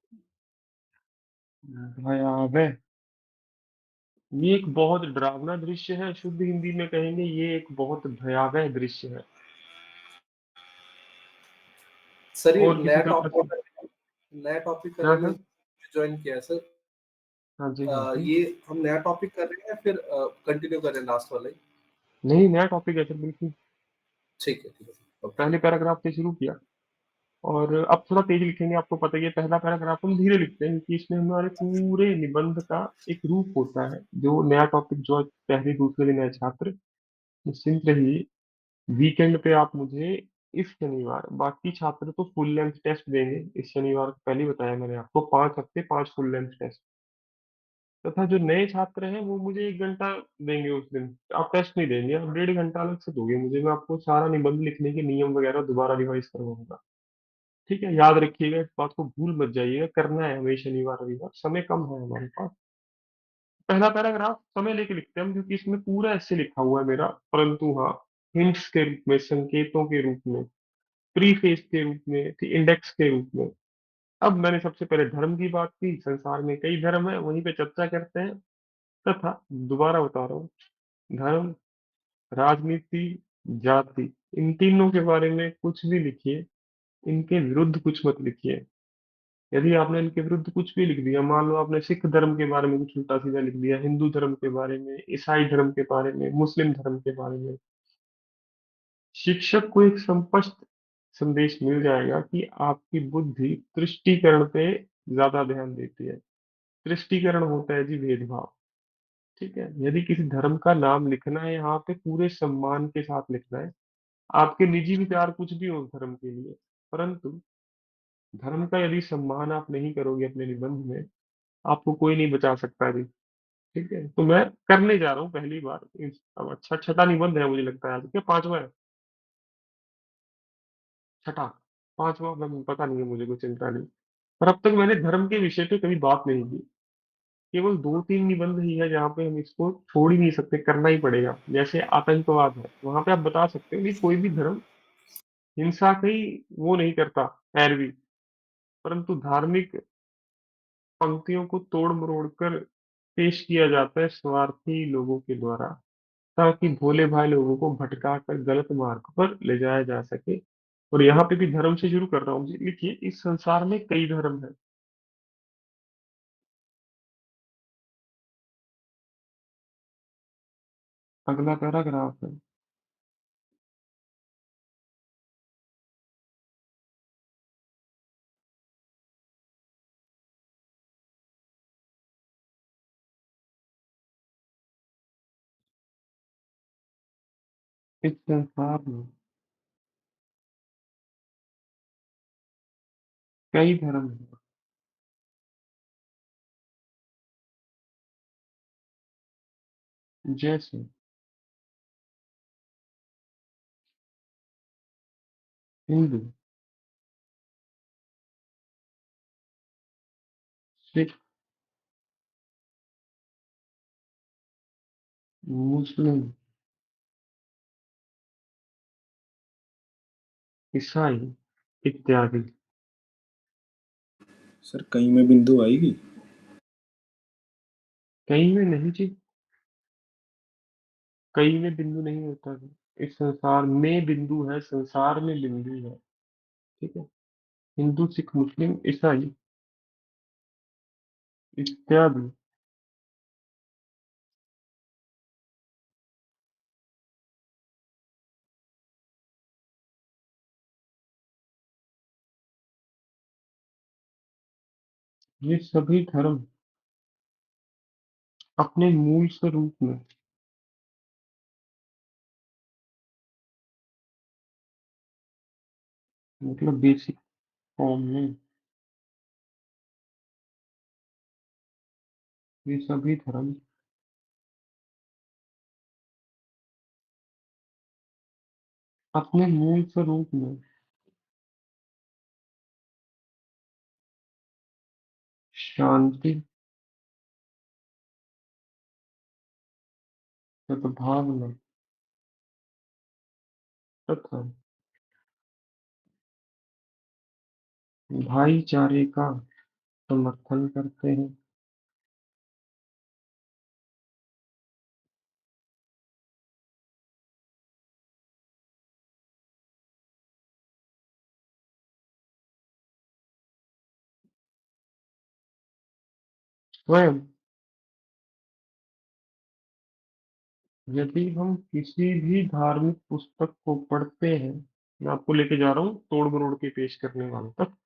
भयावह, ये एक बहुत डरावना दृश्य है। शुद्ध हिंदी में कहेंगे ये एक बहुत भयावह दृश्य है। सर ये और किसी नया का प्रश्न? टॉपिक है। नया टॉपिक क्या करने सर? में ज्वाइन किया है सर। हाँ जी, हाँ जी। ये हम नया टॉपिक कर रहे हैं या फिर कंटिन्यू कर रहे हैं लास्ट वाला ही? नहीं, नया टॉपिक है सर, बिल्कुल। ठीक है, ठीक है सर। ओके। पहले पैराग्राफ से शुरू किया और अब थोड़ा तेज लिखेंगे, आपको पता ही है। पहला पैराग्राफ हम धीरे लिखते हैं क्योंकि इसमें हमारे पूरे निबंध का एक रूप होता है। जो नया टॉपिक जो पहले दूसरे दिन है छात्र, निश्चिंत रहिए। वीकेंड पे आप मुझे इस शनिवार, बाकी छात्र तो फुल लेंथ टेस्ट देंगे इस शनिवार, पहले ही बताया मैंने आपको, 5 हफ्ते 5 फुल लेंथ टेस्ट। तथा जो नए छात्र हैं वो मुझे 1 घंटा देंगे उस दिन। आप टेस्ट नहीं देंगे, आप 1.5 घंटा अलग से दोगे मुझे। मैं आपको सारा निबंध लिखने के नियम वगैरह दोबारा रिवाइज करवाऊंगा। ठीक है, याद रखिएगा, इस बात को भूल मत जाइएगा। करना है हमें शनिवार रविवार, समय कम है हमारे पास। पहला पैराग्राफ समय लेके लिखते हैं हम, क्योंकि इसमें पूरा ऐसे लिखा हुआ है मेरा। परंतु हाँ, हिंट्स के रूप में, संकेतों के रूप में, प्रीफेस के रूप में, इंडेक्स के रूप में। अब मैंने सबसे पहले धर्म की बात की। संसार में कई धर्म है, वहीं पे चर्चा करते हैं। तथा दोबारा बता रहा हूँ, धर्म, राजनीति, जाति, इन तीनों के बारे में कुछ भी लिखिए, इनके विरुद्ध कुछ मत लिखिए। यदि आपने इनके विरुद्ध कुछ भी लिख दिया, मान लो आपने सिख धर्म के बारे में कुछ उल्टा सीधा लिख दिया, हिंदू धर्म के बारे में, ईसाई धर्म के बारे में, मुस्लिम धर्म के बारे में, शिक्षक को एक स्पष्ट संदेश मिल जाएगा कि आपकी बुद्धि तुष्टीकरण पे ज्यादा ध्यान देती है। तुष्टीकरण होता है जी भेदभाव। ठीक है, यदि किसी धर्म का नाम लिखना है यहाँ पे पूरे सम्मान के साथ लिखना है। आपके निजी विचार कुछ भी हो धर्म के लिए, परंतु धर्म का यदि सम्मान आप नहीं करोगे अपने निबंध में, आपको कोई नहीं बचा सकता जी। ठीक है, तो मैं करने जा रहा हूँ पहली बार अब अच्छा, छठा निबंध है मुझे लगता है आज, क्या पांचवा है? छठा, पांचवा, मैं पता नहीं है, मुझे कोई चिंता नहीं। पर अब तक मैंने धर्म के विषय पे कभी बात नहीं की। केवल 2-3 निबंध ही है जहाँ पे हम इसको छोड़ ही नहीं सकते, करना ही पड़ेगा। जैसे आतंकवाद है, वहां पे आप बता सकते हो कि कोई भी धर्म हिंसा की वो नहीं करता, पैरवी। परंतु धार्मिक पंक्तियों को तोड़ मरोड़ कर पेश किया जाता है स्वार्थी लोगों के द्वारा, ताकि भोले भाले लोगों को भटका कर गलत मार्ग पर ले जाया जा सके। और यहाँ पे भी धर्म से शुरू कर रहा हूँ जी। लिखिए, इस संसार में कई धर्म है। अगला पैराग्राफ है, इस संसार में कई धर्म है। जैसे हिंदू, सिख, मुस्लिम, ईसाई इत्यादि। सर कहीं में बिंदु आएगी? कई में नहीं जी, कई में बिंदु नहीं होता है। इस संसार में बिंदु है, संसार में बिंदु है। ठीक है, हिंदू, सिख, मुस्लिम, ईसाई इत्यादि। ये सभी धर्म अपने मूल स्वरूप में, मतलब बेसिक फॉर्म में, ये सभी धर्म अपने मूल स्वरूप में शांति, सद्भावना तथा भाईचारे का समर्थन करते हैं। स्वयं यदि हम किसी भी धार्मिक पुस्तक को पढ़ते हैं, मैं आपको लेके जा रहा हूँ तोड़ मरोड़ के पेश करने वाले तक।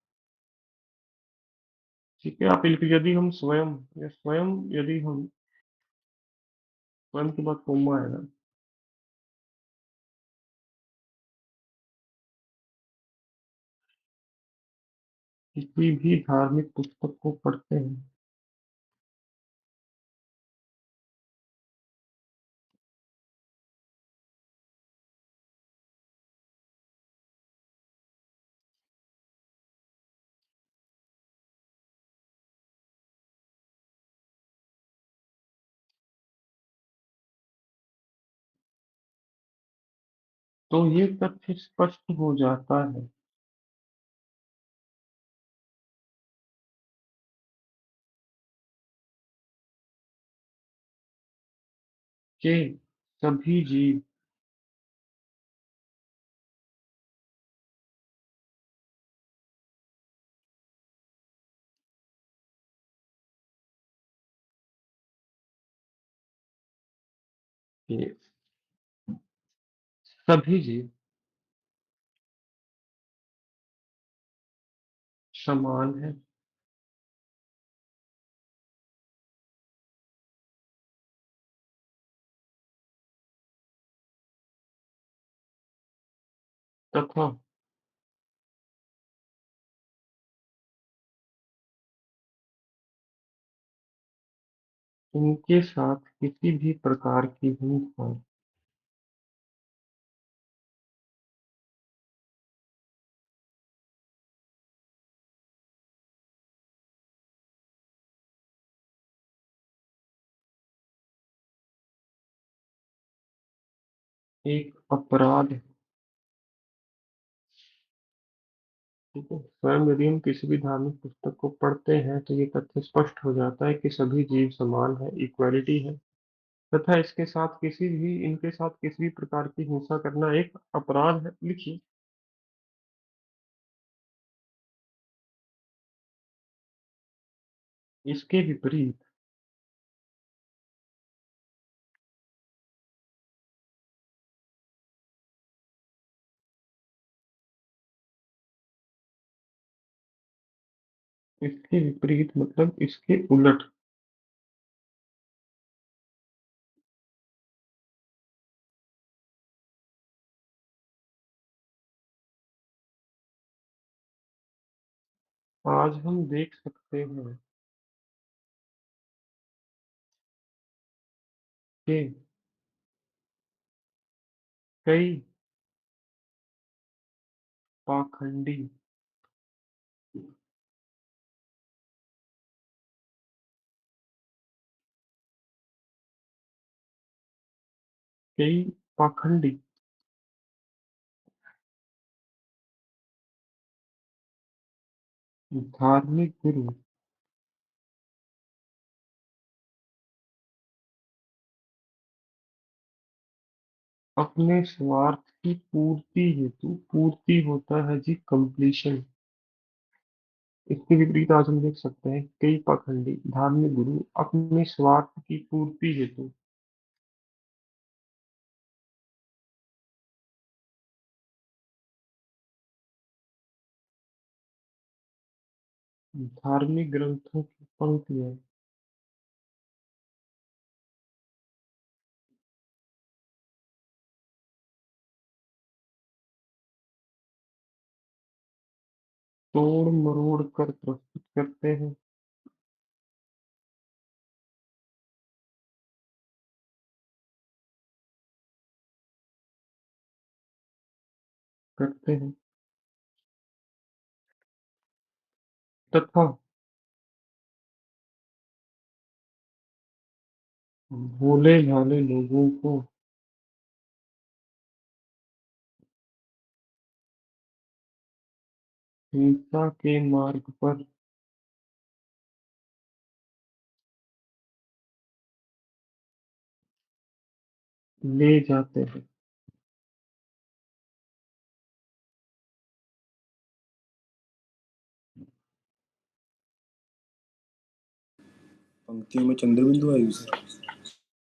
ठीक है, आप लिखिए यदि हम स्वयं, या स्वयं यदि हम, स्वयं के बाद कोमा आएगा। किसी भी धार्मिक पुस्तक को पढ़ते हैं तो ये तथ्य स्पष्ट हो जाता है कि सभी जीव के सभी जीव समान है, तथा इनके साथ किसी भी प्रकार की हिंसा एक अपराध है। ठीक है, स्वयं यदि हम किसी भी धार्मिक पुस्तक को पढ़ते हैं तो ये तथ्य स्पष्ट हो जाता है कि सभी जीव समान है, इक्वालिटी है, तथा इसके साथ किसी भी, इनके साथ किसी भी प्रकार की हिंसा करना एक अपराध है। लिखिए इसके विपरीत इसके विपरीत मतलब इसके उलट आज हम देख सकते हैं कि कई पाखंडी कई पाखंडी धार्मिक गुरु अपने स्वार्थ की पूर्ति हेतु, पूर्ति होता है जी कंप्लीशन, इसके विपरीत आज हम देख सकते हैं कई पाखंडी धार्मिक गुरु अपने स्वार्थ की पूर्ति हेतु धार्मिक ग्रंथों की पंक्तियां तोड़ मरोड़ कर प्रस्तुत करते हैं, करते हैं तथा भोले भाले लोगों को हिंसा के मार्ग पर ले जाते हैं। पंक्तियों में चंद्र बिंदु आएगी सर।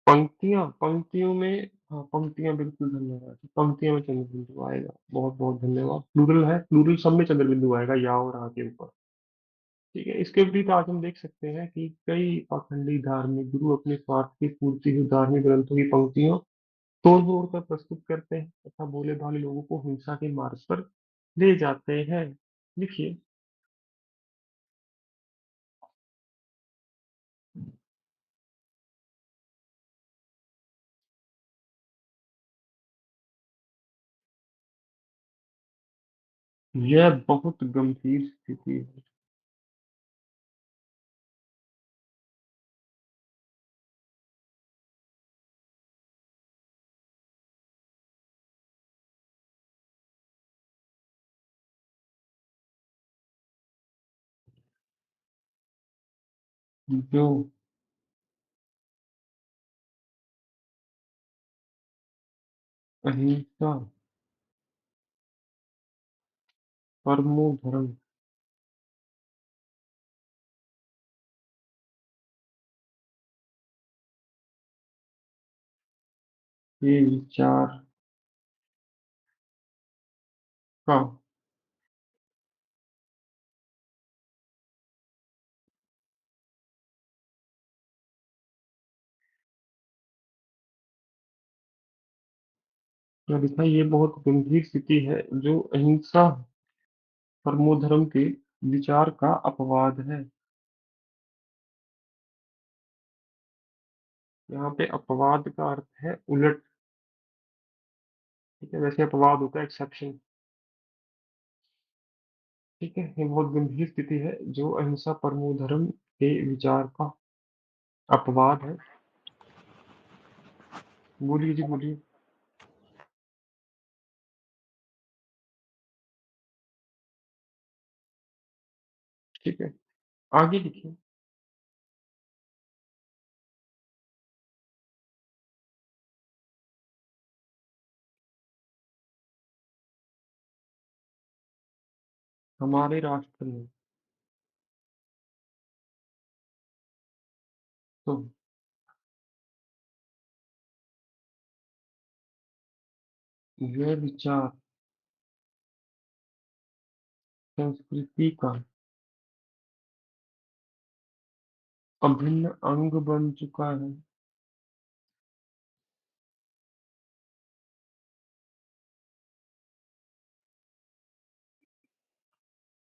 पंक्तियों में, हाँ पंक्तियां, बिल्कुल धन्यवाद। पंक्तियों में चंद्र बिंदु आएगा, बहुत बहुत धन्यवाद। प्लूरल है, प्लूरल सब में चंद्र बिंदु आएगा, या और आ के ऊपर। ठीक है, इसके विपरीत आज हम देख सकते हैं कि कई पाखंडी धार्मिक गुरु अपने स्वार्थ की पूर्ति हेतु धार्मिक ग्रंथों की पंक्तियों तोड़ तोड़ कर प्रस्तुत करते हैं तथा भोले भाले लोगों को हिंसा के मार्ग पर ले जाते हैं। लिखिए। यह बहुत गंभीर स्थिति है। जो अहिंसा परमो धर्म के विचार का क्या लिखा है? ये बहुत गंभीर स्थिति है जो अहिंसा परमो धर्म के विचार का अपवाद है। यहाँ पे अपवाद का अर्थ है उलट। ठीक है, वैसे अपवाद होता है एक्सेप्शन। ठीक है, ये बहुत गंभीर स्थिति है जो अहिंसा परमो धर्म के विचार का अपवाद है। बोलिए जी, बोलिए। ठीक है, आगे लिखिए। हमारे राष्ट्र में तो यह विचार संस्कृति का अभिन्न अंग बन चुका है।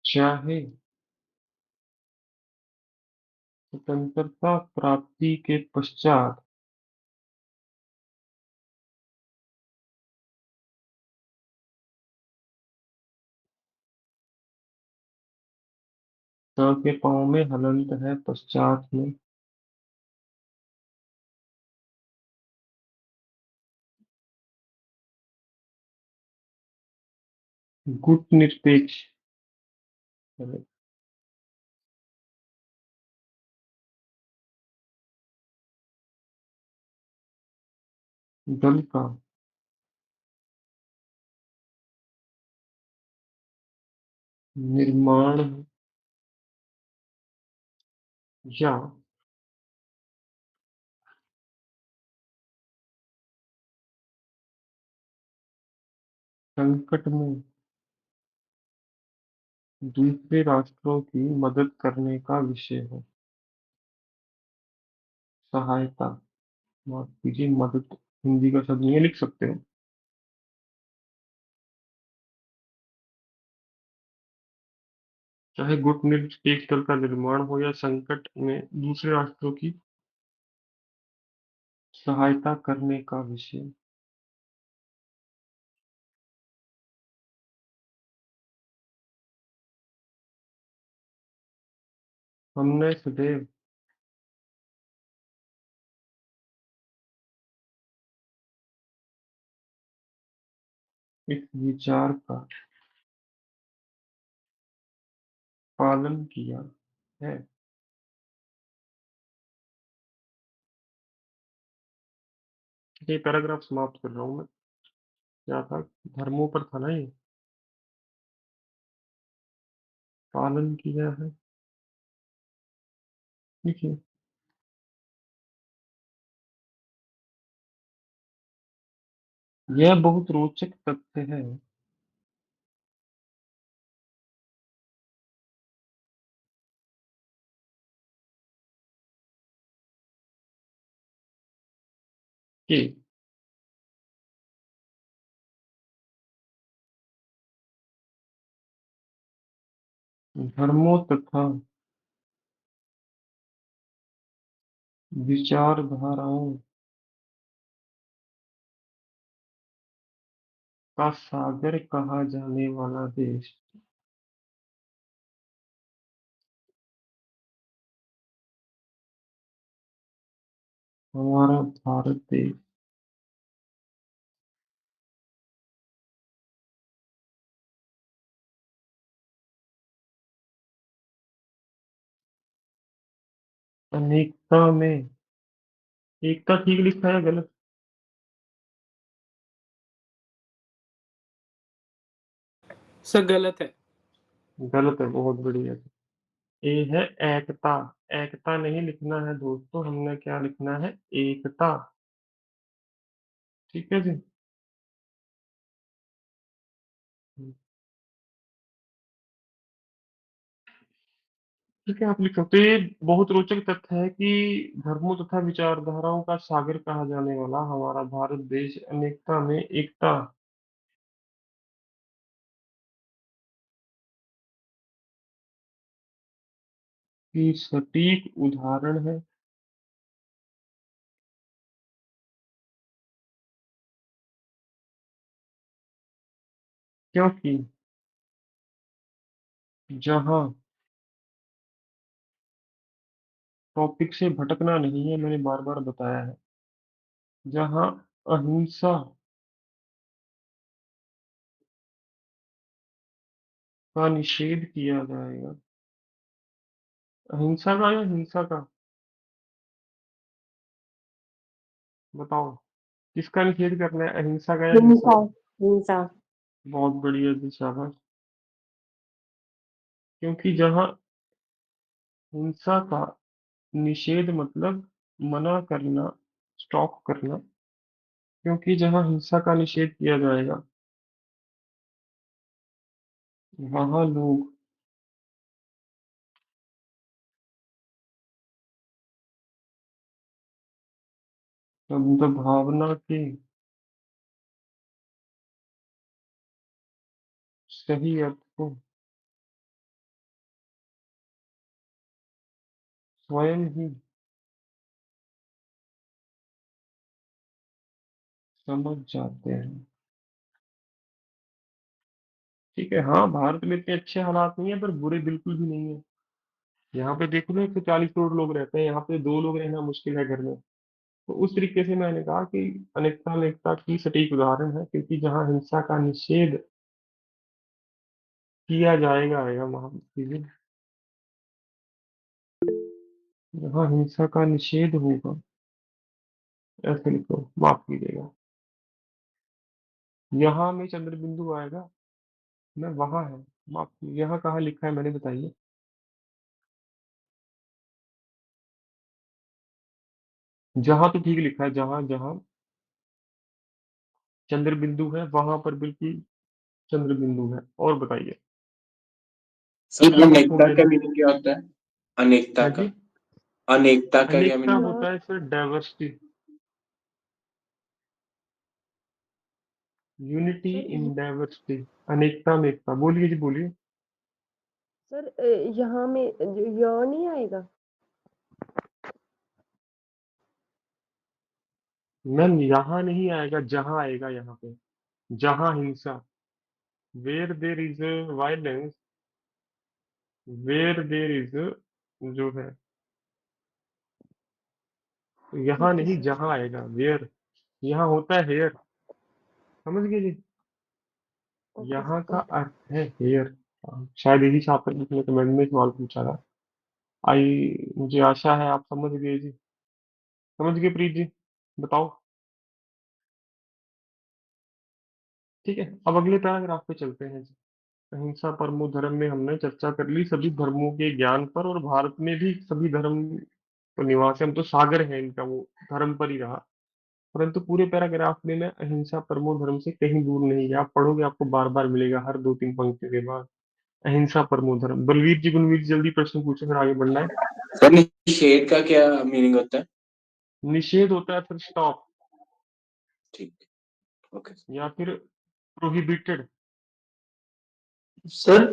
चाहे स्वतंत्रता प्राप्ति के पश्चात स के पाँव में हलंत है, पश्चात में गुट निरपेक्ष है। दल का निर्माण या संकट में दूसरे राष्ट्रों की मदद करने का विषय है। सहायता, माफ कीजिए, मदद हिंदी का शब्द नहीं है, लिख सकते हो। चाहे गुट निरपेक्ष दल का निर्माण हो या संकट में दूसरे राष्ट्रों की सहायता करने का विषय। हमने सदैव इस विचार का पालन किया है। ये पैराग्राफ समाप्त कर रहा हूँ मैं। क्या था? धर्मों पर था ना ये। पालन किया है, देखिए। यह बहुत रोचक तथ्य है। कि धर्मों तथा विचारधाराओं का सागर कहा जाने वाला देश हमारा भारत देश अनेकता में एकता ठीक लिखा है गलत? सर गलत है। गलत है, बहुत बढ़िया। ए है एकता। एकता नहीं लिखना है दोस्तों, हमने क्या लिखना है? एकता। ठीक है जी। ठीक है, आप लिखो। तो ये बहुत रोचक तथ्य है कि धर्मों तथा विचारधाराओं का सागर कहा जाने वाला हमारा भारत देश अनेकता में एकता की सटीक उदाहरण है। क्योंकि जहां टॉपिक से भटकना नहीं है, मैंने बार बार बताया है, जहां अहिंसा का निषेध किया जाएगा। अहिंसा का या हिंसा का? बताओ, किसका निषेध करना है, अहिंसा का या हिंसा हिंसा का? हिंसा। बहुत बढ़िया जी, शाबाश। क्योंकि जहां हिंसा का निषेध मतलब मना करना, स्टॉप करना, क्योंकि जहां हिंसा का निषेध किया जाएगा वहां लोग सद्भावना के सही अर्थ को स्वयं ही समझ जाते हैं। ठीक है, हाँ, भारत में इतने अच्छे हालात नहीं है पर बुरे बिल्कुल भी नहीं है। यहाँ पे देखो ना, 140 करोड़ लोग रहते हैं, यहाँ पे दो लोग रहना मुश्किल है घर में। तो उस तरीके से मैंने कहा कि अनेकता में एकता की सटीक उदाहरण है, क्योंकि जहाँ हिंसा का निषेध किया जाएगा आएगा वहां चीजें, जहाँ हिंसा का निषेध होगा, ऐसे लिखो, माफ कीजिएगा, यहाँ में चंद्र बिंदु आएगा, मैं वहां है, माफ कीजिए, यहाँ कहाँ लिखा है मैंने, बताइए। जहां तो ठीक लिखा है, जहां जहां चंद्र बिंदु है वहां पर बिल्कुल चंद्र बिंदु है। और बताइए। सर क्या माफ हो अनेकता गया का जी? मीनिंग क्या होता है? अनेकता है का जी। अनेकता का क्या अनेकता मीनिंग? होता है sir diversity, unity sir in diversity. अनेकता में एकता। बोलिए जी, बोलिए। सर यहाँ में य नहीं आएगा। मैम, यहाँ नहीं आएगा, जहाँ आएगा, यहाँ पे। जहाँ हिंसा, where there is violence, where there is, जो है, यहाँ ठीक है नहीं, सर। जहाँ आएगा, वेयर। यहाँ होता है हेयर, समझ गए जी? ओके यहाँ सर का ओके। अर्थ है हेयर। शायद यही छात्र ने कमेंट में सवाल पूछा था। आई, मुझे आशा है आप समझ गए जी। समझ गए प्रीत जी? बताओ। ठीक है, अब अगले पैराग्राफ पे चलते हैं जी। अहिंसा परमो धर्म में हमने चर्चा कर ली सभी धर्मों के ज्ञान पर, और भारत में भी सभी धर्म तो निवास है, हम तो सागर है इनका, वो धर्म पर ही रहा। परंतु पूरे पैराग्राफ में मैं अहिंसा परमो धर्म से कहीं दूर नहीं गया। आप पढ़ोगे आपको बार बार मिलेगा हर दो तीन पंक्तियों के बाद अहिंसा परमो धर्म। बलवीर जी गुणवीर जी जल्दी प्रश्न पूछो, फिर आगे बढ़ना है। सर निषेध का क्या मीनिंग होता है? निषेध होता है फिर स्टॉप, ठीक, ओके। या फिर प्रोहिबिटेड। सर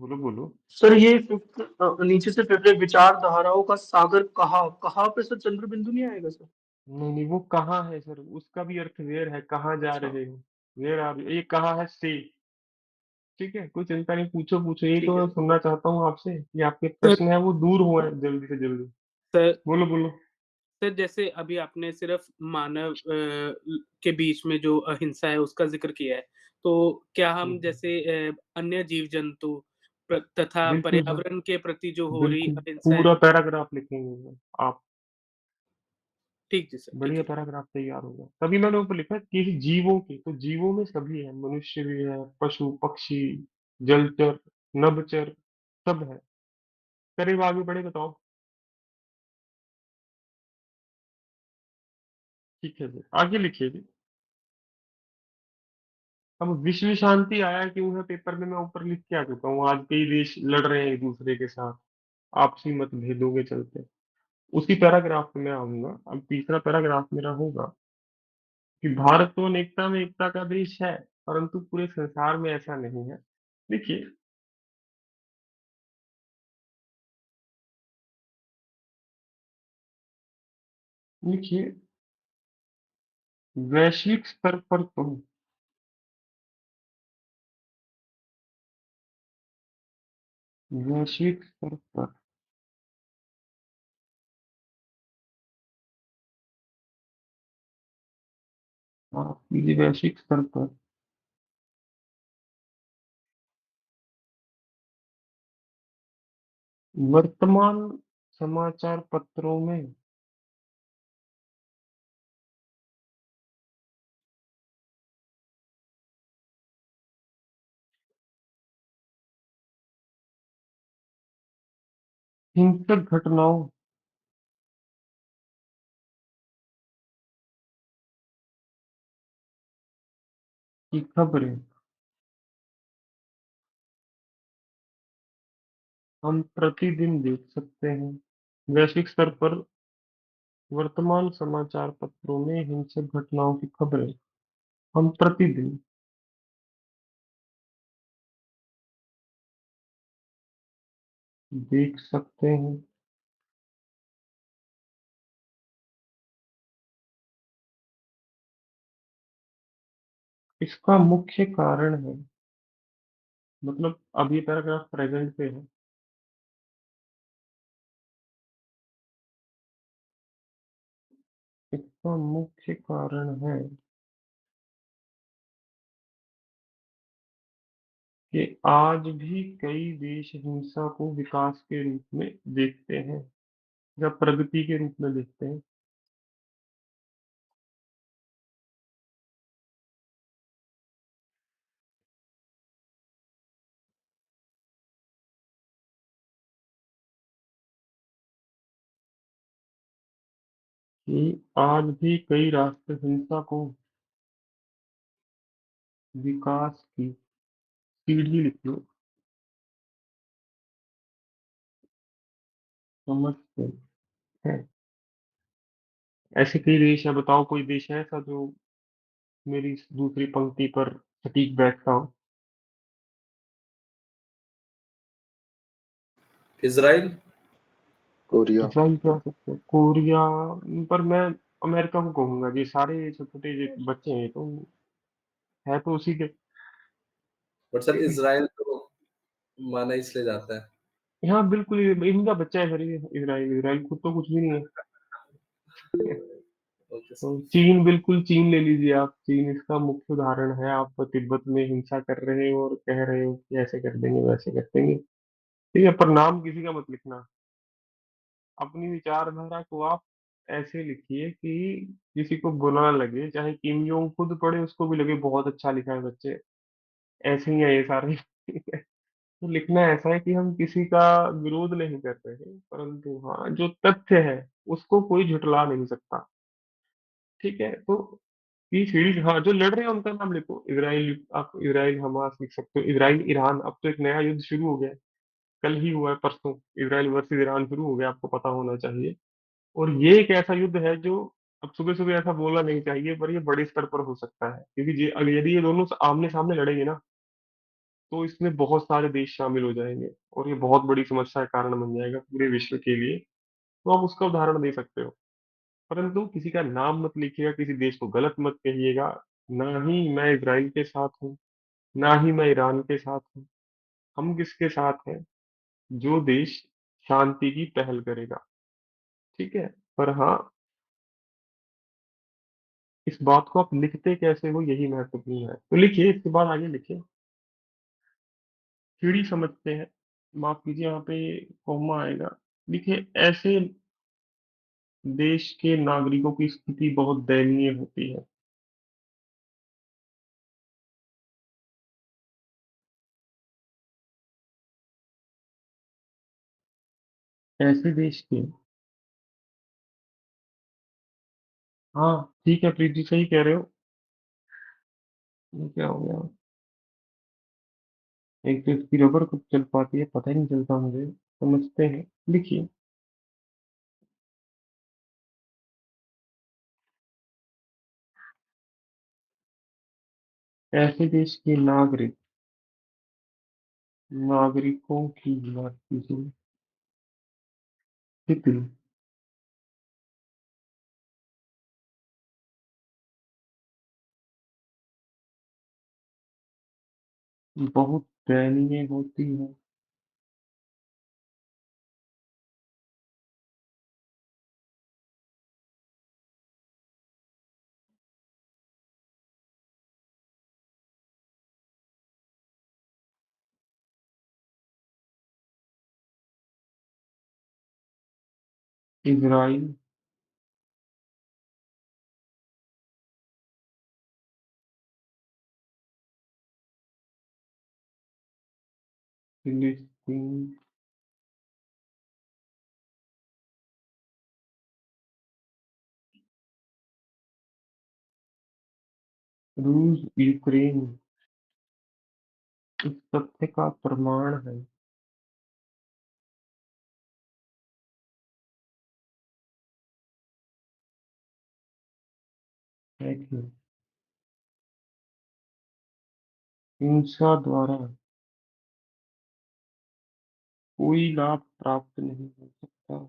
बोलो बोलो। सर ये नीचे से फिर विचारधाराओं का सागर कहाँ कहाँ पे सर चंद्र बिंदु नहीं आएगा सर? नहीं नहीं, वो कहाँ है सर, उसका भी अर्थ वेयर है, कहाँ जा अच्छा रहे हो, वेयर आर, ये कहाँ है से। ठीक है, कोई चिंता नहीं, पूछो पूछो, यही ठीक तो है मैं सुनना चाहता हूँ आपसे कि आपके सर प्रश्न है वो दूर हुआ है जल्दी से जल्दी। सर बोलो बोलो। सर जैसे अभी आपने सिर्फ मानव के बीच में जो अहिंसा है उसका जिक्र किया है, तो क्या हम हम्म, जैसे अन्य जीव जंतु तथा बिल्कुल सर, पर्यावरण के प्रति जो हो रही बिल्कुल अहिंसा है। पूरा पैराग्राफ लिखेंगे आप, ठीक जी सर, ठीक बढ़िया है। पैराग्राफ तैयार होगा। तभी मैंने ऊपर लिखा कि जीवों की, तो जीवों में सभी है, मनुष्य भी है, पशु पक्षी, जलचर, नभचर, सब है। करीब आगे बढ़े, बताओ। ठीक है जी, आगे लिखिए जी। अब विश्व शांति आया क्यों है पेपर में, मैं ऊपर लिख के आ चुका हूँ। आज कई देश लड़ रहे हैं एक दूसरे के साथ आपसी मतभेदों के चलते। उसी पैराग्राफ में मैं आऊंगा। अब तीसरा पैराग्राफ मेरा होगा कि भारत तो अनेकता में एकता का देश है, परंतु पूरे संसार में ऐसा नहीं है। देखिए, देखिए, वैश्विक स्तर पर तो, वैश्विक स्तर पर, आप कीजिए, वैश्विक स्तर पर वर्तमान समाचार पत्रों में हिंसक घटनाओं की खबरें हम प्रतिदिन देख सकते हैं। वैश्विक स्तर पर वर्तमान समाचार पत्रों में हिंसक घटनाओं की खबरें हम प्रतिदिन देख सकते हैं। इसका मुख्य कारण है, मतलब अब ये पैराग्राफ प्रेजेंट पे है। इसका मुख्य कारण है कि आज भी कई देश हिंसा को विकास के रूप में देखते हैं या प्रगति के रूप में देखते हैं। कि आज भी कई राष्ट्र हिंसा को विकास की सीढ़ी लिख लो समझते हैं। ऐसे कई देश है, बताओ कोई देश है ऐसा जो मेरी इस दूसरी पंक्ति पर सटीक बैठता हो। इजराइल। कोरिया। इसराइल क्या हो सकते हैं, कोरिया, पर मैं अमेरिका को कहूंगा। ये सारे छोटे छोटे जो बच्चे हैं तो है तो उसी के। बट सर इजराइल तो माना इसलिए जाता है। हाँ बिल्कुल, इनका बच्चा है सर ये, इसराइल। इसराइल खुद तो कुछ भी नहीं है। ओके तो सर। चीन, बिल्कुल चीन ले लीजिए आप, चीन इसका मुख्य उदाहरण है। आप तिब्बत में हिंसा कर रहे हो और कह रहे हो कि ऐसे कर देंगे वैसे कर देंगे। ठीक है, पर नाम किसी का मत लिखना। अपनी विचारधारा को आप ऐसे लिखिए कि किसी को बुरा ना लगे, चाहे किम जोंग खुद पढ़े उसको भी लगे बहुत अच्छा लिखा है बच्चे। ऐसे ही है ये सारे। तो लिखना ऐसा है कि हम किसी का विरोध नहीं कर रहे, परंतु हाँ जो तथ्य है उसको कोई झुटला नहीं सकता। ठीक है? तो ये सीरीज, हाँ, जो लड़ रहे हैं उनका नाम लिखो। इजराइल, आप इजराइल हमास लिख सकते हो, इजराइल ईरान। अब तो एक नया युद्ध शुरू हो गया है, कल ही हुआ है, परसों। इजराइल वर्सेस ईरान शुरू हो गया, आपको पता होना चाहिए। और ये एक ऐसा युद्ध है जो, अब सुबह सुबह ऐसा बोलना नहीं चाहिए, पर ये बड़े स्तर पर हो सकता है, क्योंकि यदि ये दोनों आमने सामने लड़ेंगे ना, तो इसमें बहुत सारे देश शामिल हो जाएंगे, और ये बहुत बड़ी समस्या का कारण बन जाएगा पूरे विश्व के लिए। तो आप उसका उदाहरण दे सकते हो, परंतु किसी का नाम मत लिखिएगा, किसी देश को गलत मत कहिएगा। ना ही मैं इसराइल के साथ हूँ, ना ही मैं ईरान के साथ हूँ। हम किसके साथ हैं? जो देश शांति की पहल करेगा, ठीक है? पर हाँ, इस बात को आप लिखते कैसे हो, यही महत्वपूर्ण है। तो लिखिए, इसके बाद आगे लिखिए। सीढ़ी समझते हैं, माफ कीजिए, यहाँ पे कॉमा आएगा। लिखिए, ऐसे देश के नागरिकों की स्थिति बहुत दयनीय होती है। ऐसे देश के, हाँ ठीक है प्रीति, सही कह रहे हो। ये क्या हो गया? एक तो इसकी रबर कब चल पाती है, पता ही नहीं चलता मुझे। समझते हैं, लिखिए। ऐसे देश के नागरिकों की स्थिति बहुत दयनीय होती है। इजराइल, फिलिस्तीन, रूस, यूक्रेन इस तथ्य का प्रमाण है कि हिंसा द्वारा कोई लाभ प्राप्त नहीं हो सकता।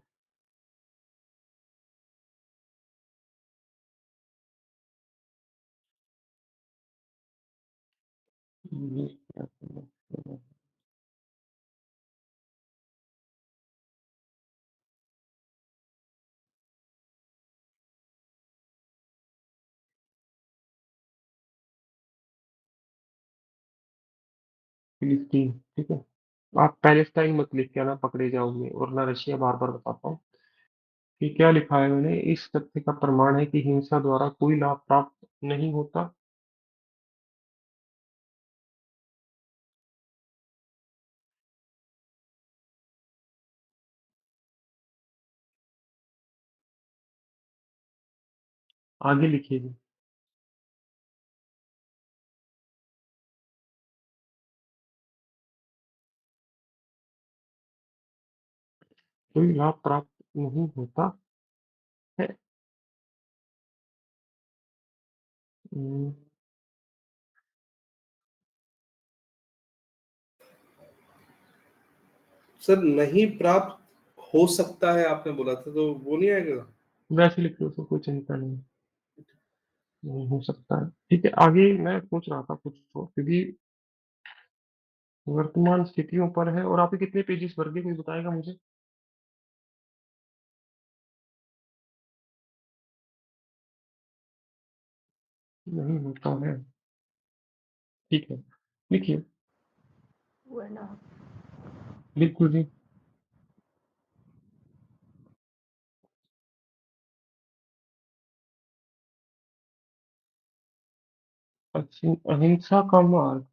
ये क्या समस्या है? फिलिस्तीन, ठीक है। आप पैलेस्टाइन मत लिख के ना पकड़े जाओगे, और ना रशिया, बार बार बताता हूँ कि क्या लिखा है मैंने। इस तथ्य का प्रमाण है कि हिंसा द्वारा कोई लाभ प्राप्त नहीं होता। आगे लिखिए। कोई लाभ प्राप्त नहीं होता है। हम्म, सर नहीं प्राप्त हो सकता है आपने बोला था, तो वो नहीं आएगा? वैसे लिख लो, उसको कोई चिंता नहीं हो सकता है। ठीक है, आगे मैं पूछ रहा था कुछ तो, क्योंकि वर्तमान स्थितियों पर है। और आपके कितने पेजेस भर गए, कोई बताएगा मुझे? नहीं होता है, ठीक है, लिखिए। वरना बिल्कुल जी। अहिंसा का मार्ग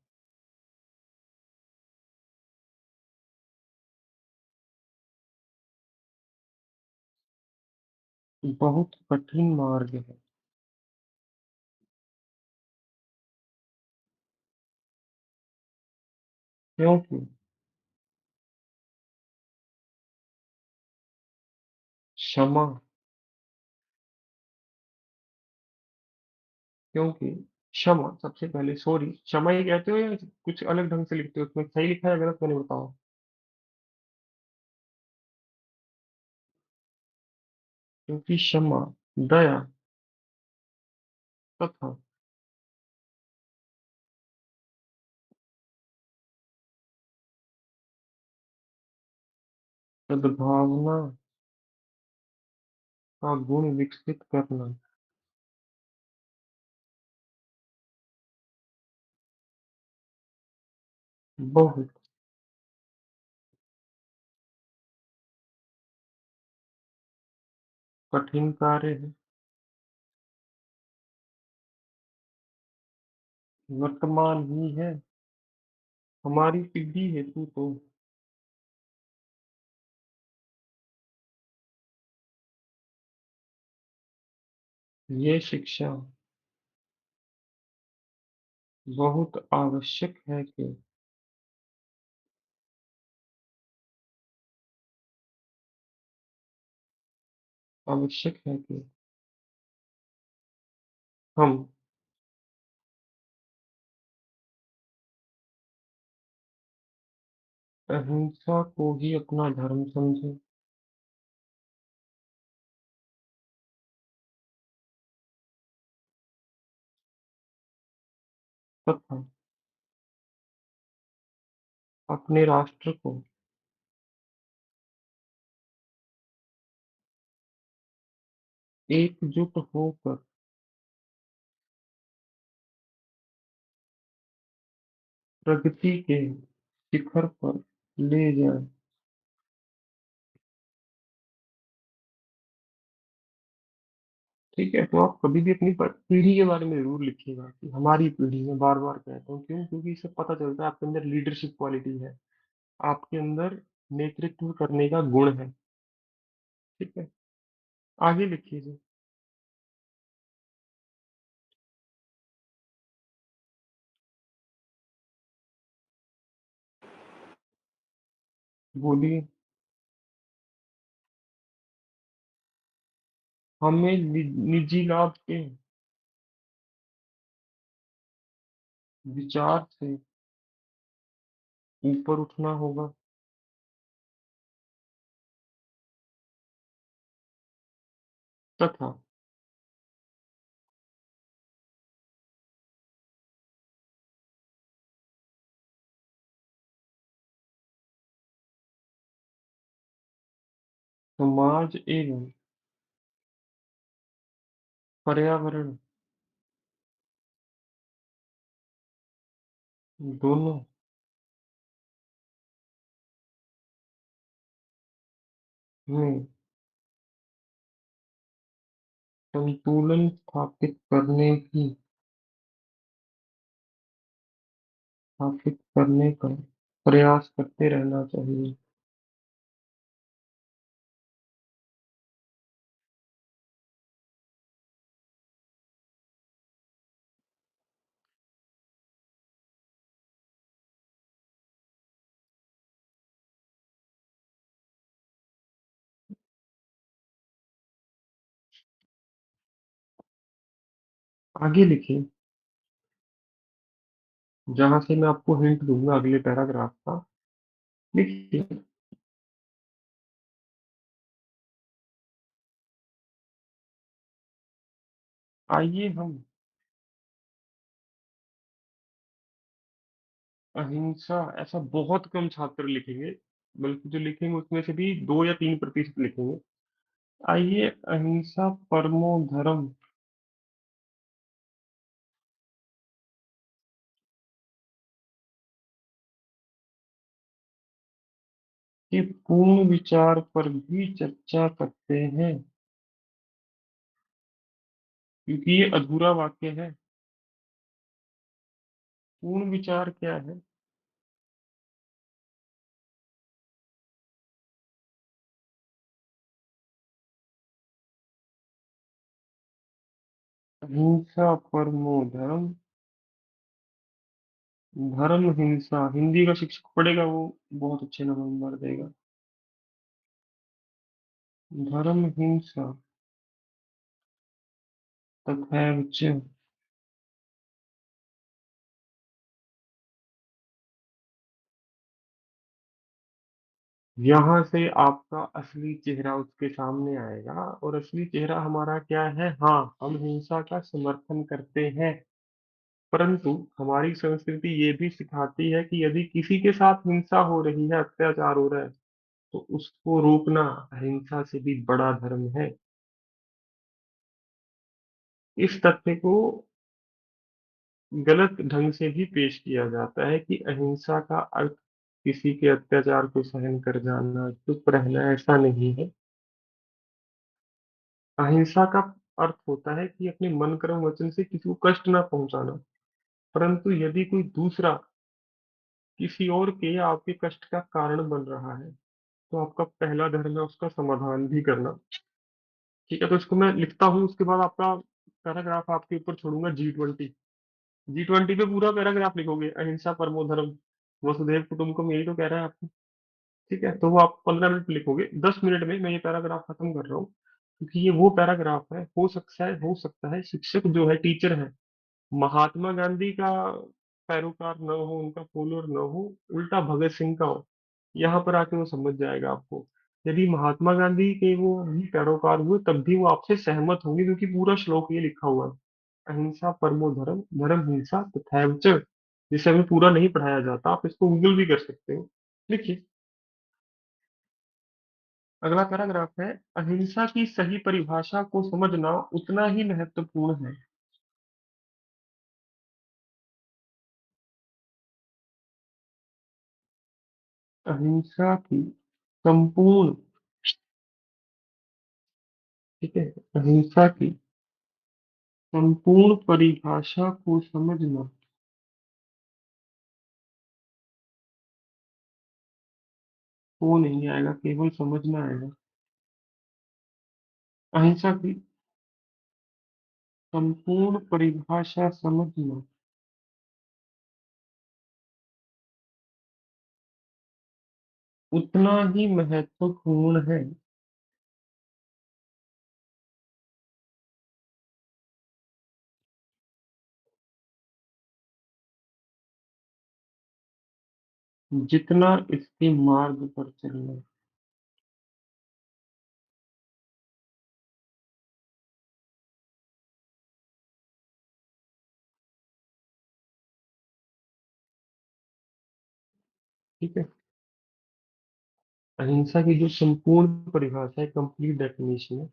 बहुत कठिन मार्ग है। क्योंकि क्षमा क्योंकि क्षमा सबसे पहले सॉरी क्षमा ही कहते हो या कुछ अलग ढंग से लिखते हो? उसमें सही लिखा है या गलत, मैंने बताओ। क्योंकि क्षमा, दया तथा सद्भावना का गुण विकसित करना बहुत कठिन कार्य है। वर्तमान ही है हमारी पीढ़ी हेतु तो ये शिक्षा बहुत आवश्यक है कि हम अहिंसा को ही अपना धर्म समझें तथा अपने राष्ट्र को एकजुट होकर प्रगति के शिखर पर ले जाएं। ठीक है, तो आप कभी भी अपनी पीढ़ी के बारे में जरूर लिखिएगा कि हमारी पीढ़ी में, बार बार कहता हूँ क्यों, क्योंकि इससे पता चलता है आपके अंदर लीडरशिप क्वालिटी है, आपके अंदर नेतृत्व करने का गुण है। ठीक है, आगे लिखिए जी। बोलिए। हमें निजी लाभ के विचार से ऊपर उठना होगा तथा समाज एवं पर्यावरण दोनों में संतुलन स्थापित करने का प्रयास करते रहना चाहिए। आगे लिखिए, जहां से मैं आपको हिंट दूंगा अगले पैराग्राफ का। लिखिए, आइए हम अहिंसा, ऐसा बहुत कम छात्र लिखेंगे, बल्कि जो लिखेंगे उसमें से भी 2 या 3% लिखेंगे। आइए अहिंसा परमो धर्म के पूर्ण विचार पर भी चर्चा करते हैं, क्योंकि ये अधूरा वाक्य है। पूर्ण विचार क्या है? अहिंसा परमो धर्म धर्म हिंसा, हिंदी का शिक्षक पढ़ेगा वो बहुत अच्छे नंबर देगा। धर्म हिंसा तक है बच्चे। यहाँ से आपका असली चेहरा उसके सामने आएगा, और असली चेहरा हमारा क्या है? हाँ, हम हिंसा का समर्थन करते हैं, परंतु हमारी संस्कृति ये भी सिखाती है कि यदि किसी के साथ हिंसा हो रही है, अत्याचार हो रहा है, तो उसको रोकना अहिंसा से भी बड़ा धर्म है। इस तथ्य को गलत ढंग से भी पेश किया जाता है कि अहिंसा का अर्थ किसी के अत्याचार को सहन कर जाना, चुप रहना, ऐसा नहीं है। अहिंसा का अर्थ होता है कि अपने मन कर्म वचन से किसी को कष्ट ना पहुंचाना, परंतु यदि कोई दूसरा किसी और के या आपके कष्ट का कारण बन रहा है, तो आपका पहला धर्म है उसका समाधान भी करना। ठीक है, तो इसको मैं लिखता हूँ, उसके बाद आपका पैराग्राफ आपके ऊपर छोड़ूंगा। G20 पे पूरा पैराग्राफ लिखोगे, अहिंसा परमो धर्म, वसुधैव कुटुंबकम, यही तो कह रहा है आपको। ठीक है, तो वो आप 15 मिनट लिखोगे, 10 मिनट में मैं ये पैराग्राफ खत्म कर रहा हूँ, क्योंकि ये वो पैराग्राफ है, हो सकता है शिक्षक जो है, टीचर है, महात्मा गांधी का पैरोकार न हो, उनका फॉलोअर न हो, उल्टा भगत सिंह का हो, यहाँ पर आके वो समझ जाएगा आपको। यदि महात्मा गांधी के वो भी पैरोकार हुए, तब भी वो आपसे सहमत होंगे, क्योंकि पूरा श्लोक ये लिखा हुआ है, अहिंसा परमो धर्म, धर्म हिंसा तथैव च। जिसे हमें पूरा नहीं पढ़ाया जाता, आप इसको गूगल भी कर सकते हो। देखिए, अगला पैराग्राफ है, अहिंसा की सही परिभाषा को समझना उतना ही महत्वपूर्ण है। अहिंसा की संपूर्ण, ठीक है, अहिंसा की संपूर्ण परिभाषा को समझना, वो नहीं आएगा, केवल समझना आएगा। अहिंसा की संपूर्ण परिभाषा समझना उतना ही महत्वपूर्ण है। जितना इसके मार्ग पर चलना। ठीक है, अहिंसा की जो संपूर्ण परिभाषा है, कंप्लीट डेफिनेशन है,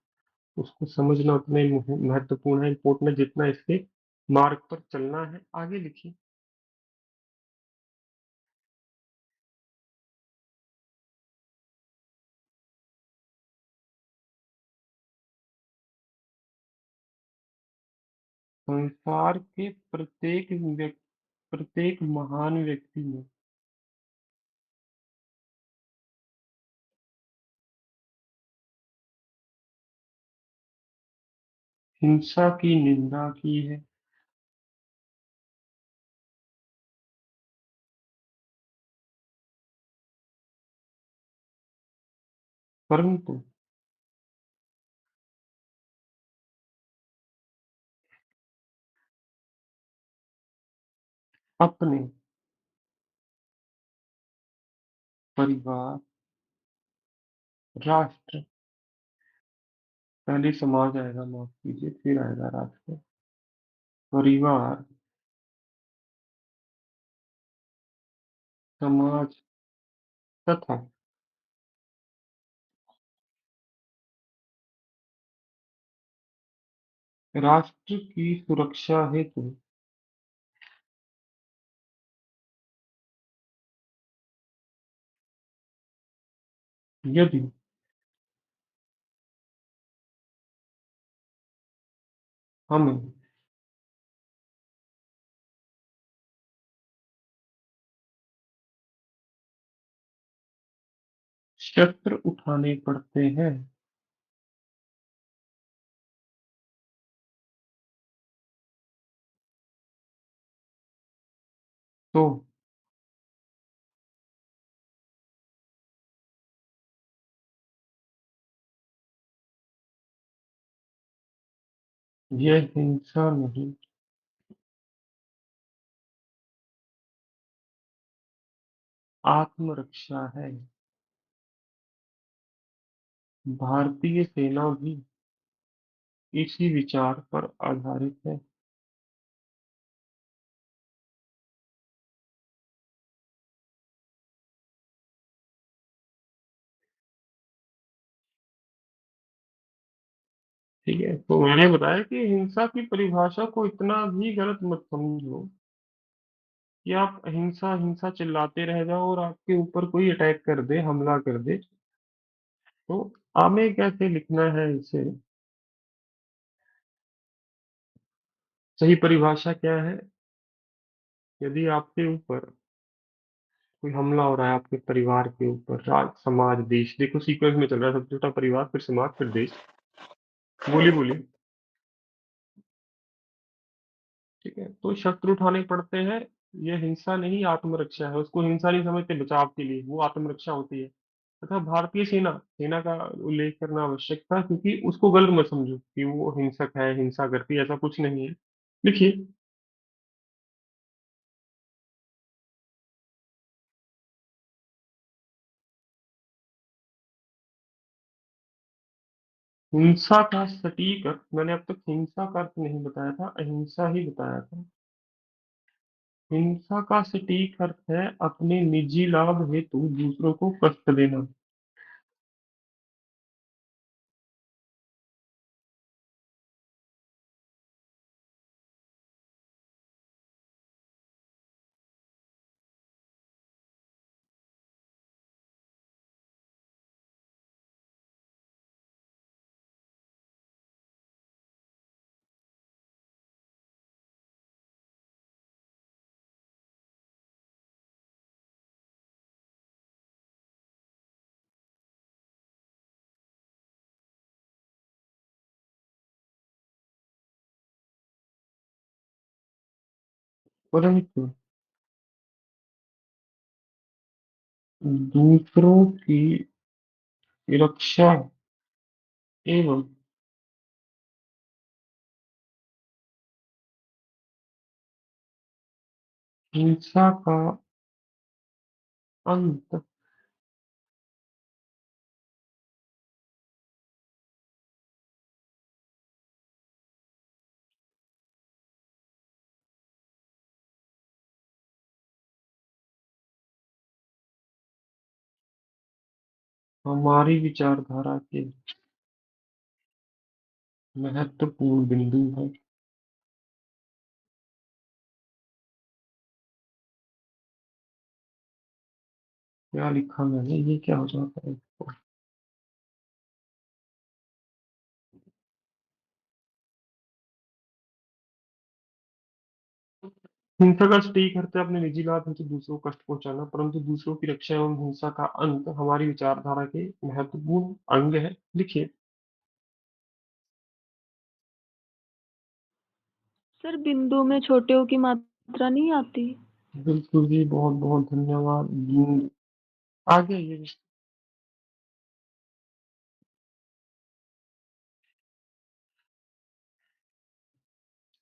उसको समझना उतना ही महत्वपूर्ण है, इम्पोर्टेंट है, जितना इसके मार्ग पर चलना है। आगे लिखिए। संसार के प्रत्येक महान व्यक्ति ने हिंसा की निंदा की है, परंतु अपने परिवार, राष्ट्र, पहले समाज आएगा, माफ कीजिए, फिर आएगा राष्ट्र, परिवार, समाज तथा राष्ट्र की सुरक्षा हेतु यदि हमें शस्त्र उठाने पड़ते हैं, तो यह हिंसा नहीं, आत्मरक्षा है। भारतीय सेना भी इसी विचार पर आधारित है। ठीक है, तो मैंने बताया कि हिंसा की परिभाषा को इतना भी गलत मत समझो कि आप हिंसा हिंसा चिल्लाते रह जाओ और आपके ऊपर कोई अटैक कर दे, हमला कर दे। तो हमें कैसे लिखना है इसे? सही परिभाषा क्या है? यदि आपके ऊपर कोई हमला हो रहा है, आपके परिवार के ऊपर, राज समाज देश, देखो सीक्वेंस में चल रहा है, सबसे छोटा परिवार, फिर समाज, फिर देश। बोली बोली। ठीक है, तो शस्त्र उठाने पड़ते हैं। यह हिंसा नहीं, आत्मरक्षा है। उसको हिंसा नहीं समझते, बचाव के लिए, वो आत्मरक्षा होती है। तथा भारतीय सेना, सेना का उल्लेख करना आवश्यक था, क्योंकि उसको गलत मत समझो कि वो हिंसक है, हिंसा करती है, ऐसा कुछ नहीं है। लिखिए, हिंसा का सटीक अर्थ, मैंने अब तक हिंसा का अर्थ नहीं बताया था, अहिंसा ही बताया था। हिंसा का सटीक अर्थ है अपने निजी लाभ हेतु दूसरों को कष्ट देना। परंतु दूसरों की रक्षा एवं हिंसा का अंत हमारी विचारधारा के महत्वपूर्ण बिंदु है। क्या लिखा मैंने, ये क्या हो जाता है? हिंसा का सटीक अर्थ है अपने निजी लाभ हेतु दूसरों को कष्ट पहुंचाना, परंतु दूसरों की रक्षा एवं हिंसा का अंत हमारी विचारधारा के महत्वपूर्ण अंग है। लिखिए, सर बिंदु में छोटे ओ की मात्रा नहीं आती? बिल्कुल जी, बहुत बहुत धन्यवाद। आगे ये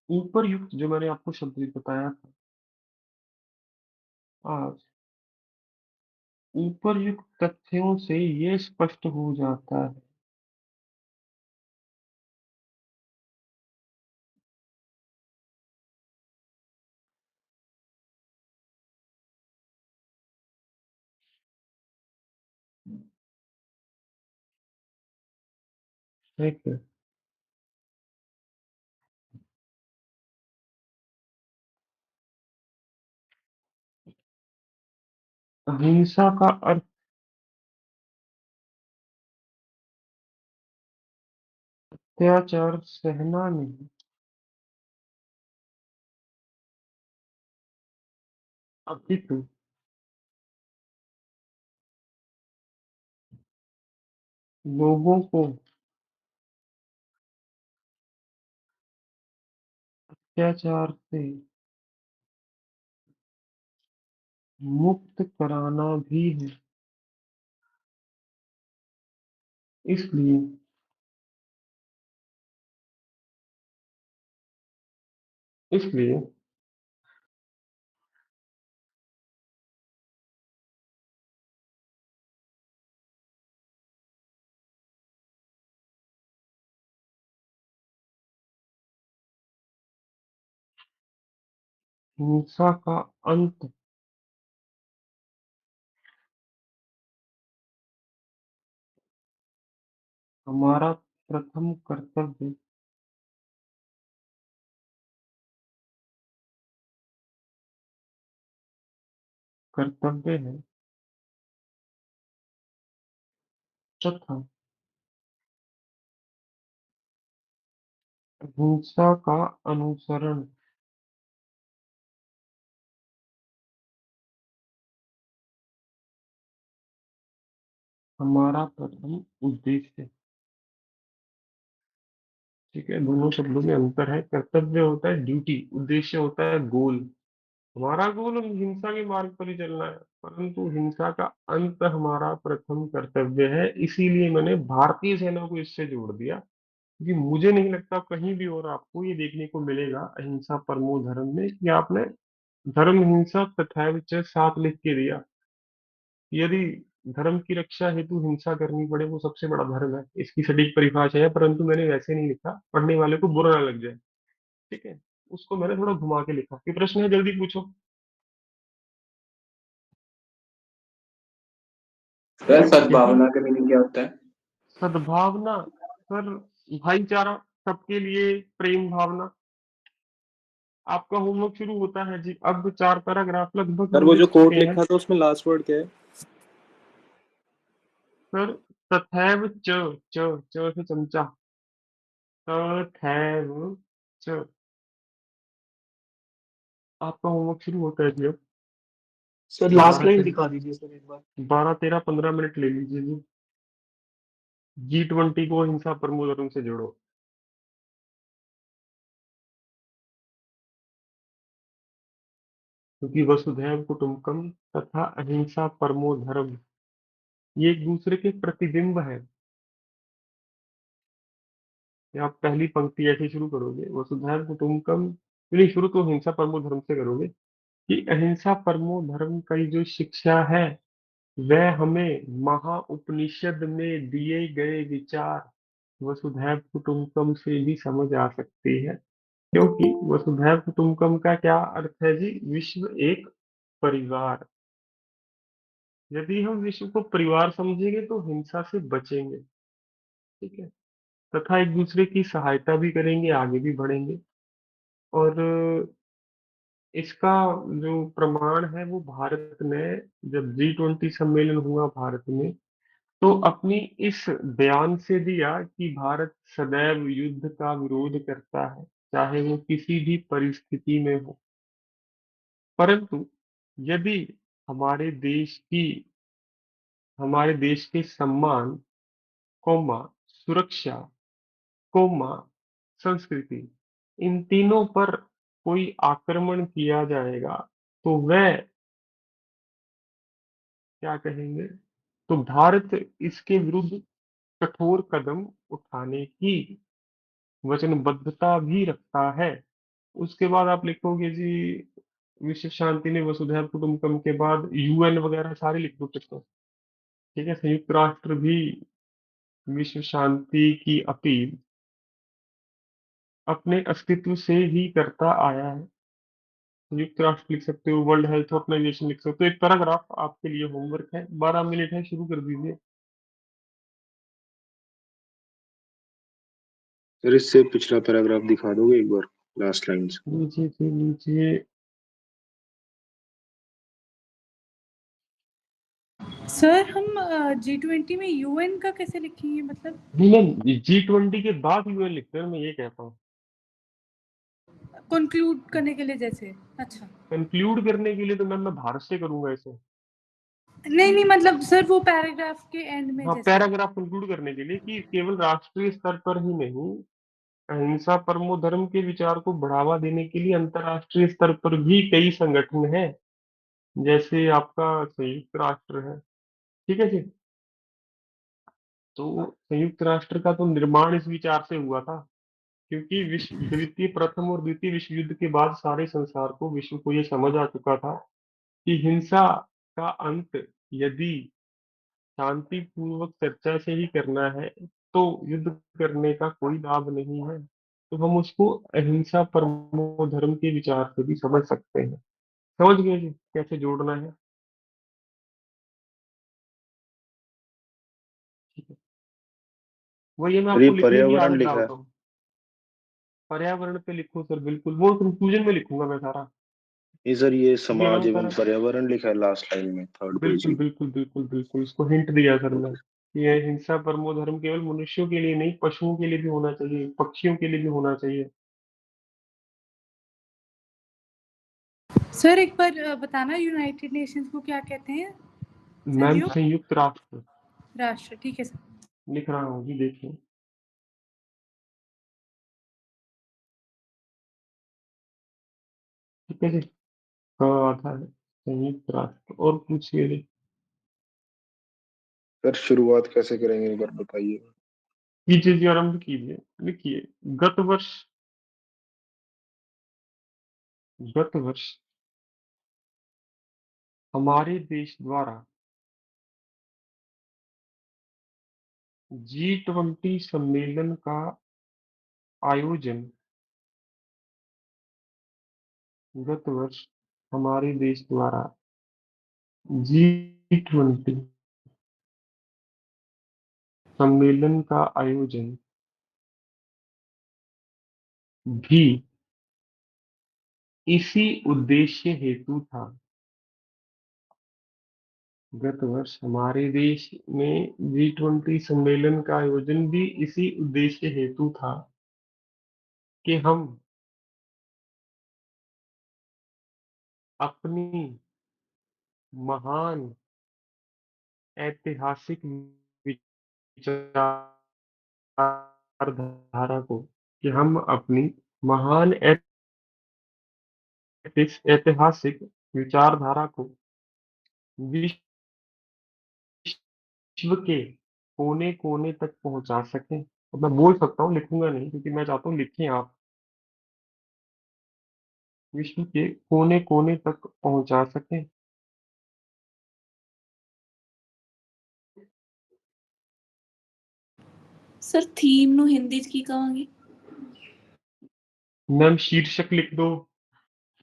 ऊपर युक्त जो मैंने आपको शब्द बताया था आज, ऊपर युक्त तथ्यों से ये स्पष्ट हो जाता है कि अहिंसा का अर्थ अत्याचार सहना नहीं, अपितु लोगों को अत्याचार से मुक्त कराना भी है। इसलिए इसलिए हिंसा का अंत हमारा प्रथम कर्तव्य है तथा हिंसा का अनुसरण हमारा प्रथम उद्देश्य। ठीक है, दोनों शब्दों में अंतर है। कर्तव्य होता है ड्यूटी, उद्देश्य होता है गोल। हमारा गोल हम हिंसा के मार्ग पर ही चलना है, परंतु हिंसा का अंत हमारा प्रथम कर्तव्य है। इसीलिए मैंने भारतीय सेना को इससे जोड़ दिया, क्योंकि मुझे नहीं लगता कहीं भी और आपको ये देखने को मिलेगा अहिंसा परमो धर्म में कि आपने धर्म हिंसा तथैव च साथ लिख के दिया। यदि धर्म की रक्षा हेतु हिंसा करनी पड़े, वो सबसे बड़ा धर्म है, इसकी सटीक परिभाषा है, परंतु मैंने वैसे नहीं लिखा पढ़ने वाले को बुरा ना लग जाए। ठीक है, उसको मैंने थोड़ा घुमा के लिखा। ये प्रश्न है, जल्दी पूछो। सर यदि सद्भावना का मीनिंग क्या होता है? सद्भावना, सर भाईचारा, सबके लिए प्रेम भावना। आपका होमवर्क शुरू होता है जी, अब 4 पैराग्राफ लगभग सर हम वो लिख जो कोट चुके हैं। लिखा था उसमें लास्ट वर्ड क्या है? सर तथैव च, च से चमचा, तथैव च। आपका होमवर्क शुरू होता है जी अब। सर लास्ट बारह लाइन तेरह दिखा दीजिए सर एक बार। 12 13 15 मिनट ले लीजिए जी। G20 को हिंसा प्रमो धर्म से जोड़ो। क्योंकि वसुधैव कुटुंबकम तथा अहिंसा परमो धर्म, ये एक दूसरे के प्रतिबिंब है। ये आप पहली पंक्ति ऐसे शुरू करोगे, वसुधैव कुटुंबकम, नहीं, शुरू तो हिंसा परमो धर्म से करोगे कि अहिंसा परमो धर्म की जो शिक्षा है वह हमें महाउपनिषद में दिए गए विचार वसुधैव कुटुंबकम से भी समझ आ सकती है। क्योंकि वसुधैव कुटुंबकम का क्या अर्थ है जी? विश्व एक परिवार। यदि हम विश्व को परिवार समझेंगे तो हिंसा से बचेंगे। ठीक है, तथा एक दूसरे की सहायता भी करेंगे, आगे भी बढ़ेंगे। और इसका जो प्रमाण है वो भारत ने, जब G20 सम्मेलन हुआ भारत में, तो अपनी इस बयान से दिया कि भारत सदैव युद्ध का विरोध करता है, चाहे वो किसी भी परिस्थिति में हो। परंतु यदि हमारे देश की, हमारे देश के सम्मान, कौमा, सुरक्षा, कौमा, संस्कृति, इन तीनों पर कोई आक्रमण किया जाएगा तो वह क्या कहेंगे, तो भारत इसके विरुद्ध कठोर कदम उठाने की वचनबद्धता भी रखता है। उसके बाद आप लिखोगे जी, विश्व शांति ने वसुधैव कुटुंबकम के बाद UN वगैरह सारे लिख दो फिर तो। ठीक है, संयुक्त राष्ट्र भी विश्व शांति की अपील अपने अस्तित्व से ही करता आया है। संयुक्त राष्ट्र लिख सकते हो, वर्ल्ड हेल्थ ऑर्गेनाइजेशन लिख सकते हो। एक पैराग्राफ आपके लिए होमवर्क है, 12 मिनट है, शुरू कर दीजिए। सर इससे पिछला पैराग्राफ दिखा दोगे एक बार, लास्ट लाइंस? नीचे से नीचे। सर हम G20 में UN का कैसे लिखेंगे, मतलब नहीं, G20 के बाद UN लिखते हैं, मैं ये कहता हूँ। कंक्लूड करने के लिए जैसे? अच्छा, कंक्लूड करने के लिए तो मैं भारत से करूंगा इसे। नहीं नहीं, मतलब सर वो पैराग्राफ के एंड में हाँ, जैसे। पैराग्राफ कंक्लूड करने के लिए कि केवल राष्ट्रीय स्तर पर ही नहीं, अहिंसा परमो धर्म के विचार को बढ़ावा देने के लिए अंतर्राष्ट्रीय स्तर पर भी कई संगठन हैं। जैसे आपका संयुक्त राष्ट्र है, ठीक है जी। तो संयुक्त राष्ट्र का तो निर्माण इस विचार से हुआ था, क्योंकि विश्व द्वितीय प्रथम और द्वितीय विश्व युद्ध के बाद सारे संसार को, विश्व को ये समझ आ चुका था कि हिंसा का अंत यदि शांतिपूर्वक चर्चा से ही करना है, तो युद्ध करने का कोई लाभ नहीं है। तो हम उसको अहिंसा परमो धर्म के विचार से भी समझ सकते हैं। समझ गए जी कैसे जोड़ना है? ठीक है, वही मैं और ये आपको लिखने की पर्यावरण आदत लिखा है। डालता हूँ। पर्यावरण पे लिखो सर, बिल्कुल वो कंक्लूजन में लिखूंगा मैं सारा। ये सर ये ठीक है ना समाज एवं सारा? पर्यावरण लिखा है लास्ट लाइन में, थर्ड पेज बिल्कुल में। बिल्कुल बिल्कुल बिल्कुल, इसको हिंट दिया सर मैं कि यह हिंसा परमो धर्म केवल मनुष्यों के लिए नहीं, पशुओं के लिए भी होना चाहिए, पक्षियों के लिए भी होना चाहिए। सर एक बार बताना यूनाइटेड नेशंस को क्या कहते हैं? मैम संयुक्त संयुक्त राष्ट्र राष्ट्र, ठीक है सर। लिख रहा हूँ जी, देखिए। ठीक है जी, कहाँ आता है संयुक्त राष्ट्र, और पूछिए जी। सर शुरुआत कैसे करेंगे एक बार बताइए। कीजिए जी, आरंभ कीजिए। लिखिए, गत वर्ष, गत वर्ष हमारे देश द्वारा G20 सम्मेलन का आयोजन, गत वर्ष हमारे देश द्वारा G20 सम्मेलन का आयोजन भी इसी उद्देश्य हेतु था। गत वर्ष हमारे देश में G20 सम्मेलन का आयोजन भी इसी उद्देश्य हेतु था कि हम अपनी महान ऐतिहासिक विचारधारा को, कि हम अपनी महान ऐतिहासिक विचारधारा को विश्व के कोने कोने तक पहुंचा सकें। अब मैं बोल सकता हूँ, लिखूंगा नहीं, क्योंकि मैं चाहता हूँ लिखें आप। विश्व के कोने कोने तक पहुंचा सकें। सर थीम ਨੂੰ ਹਿੰਦੀ 'ਚ ਕੀ ਕਵਾਂਗੇ? मैम शीर्षक लिख दो,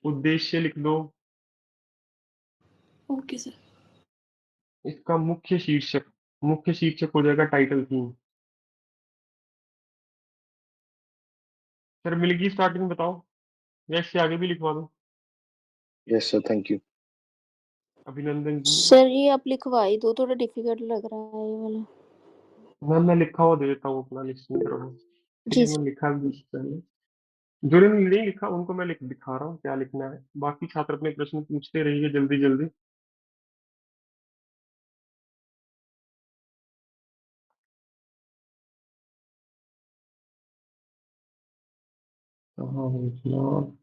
उद्देश्य लिख दो। Okay sir. इसका मुख्य शीर्षक हो जाएगा टाइटल थीम। सर मिल गई स्टार्टिंग, बताओ या इससे आगे भी लिखवा दो? Yes sir, thank you. अभिनंदन जी। सर ये आप लिखवाई दो, थोड़ा डिफिकल्ट लग रहा है ये वाला। मैम मैं लिखा हुआ दे देता हूँ, अपना निश्चिंत रहो। ठीक जी है, मैं लिखा भी पहले, जिन्होंने नहीं लिखा उनको मैं लिख दिखा रहा हूँ क्या लिखना है। बाकी छात्र अपने प्रश्न पूछते रहिए जल्दी जल्दी। कहाँ है जनाब?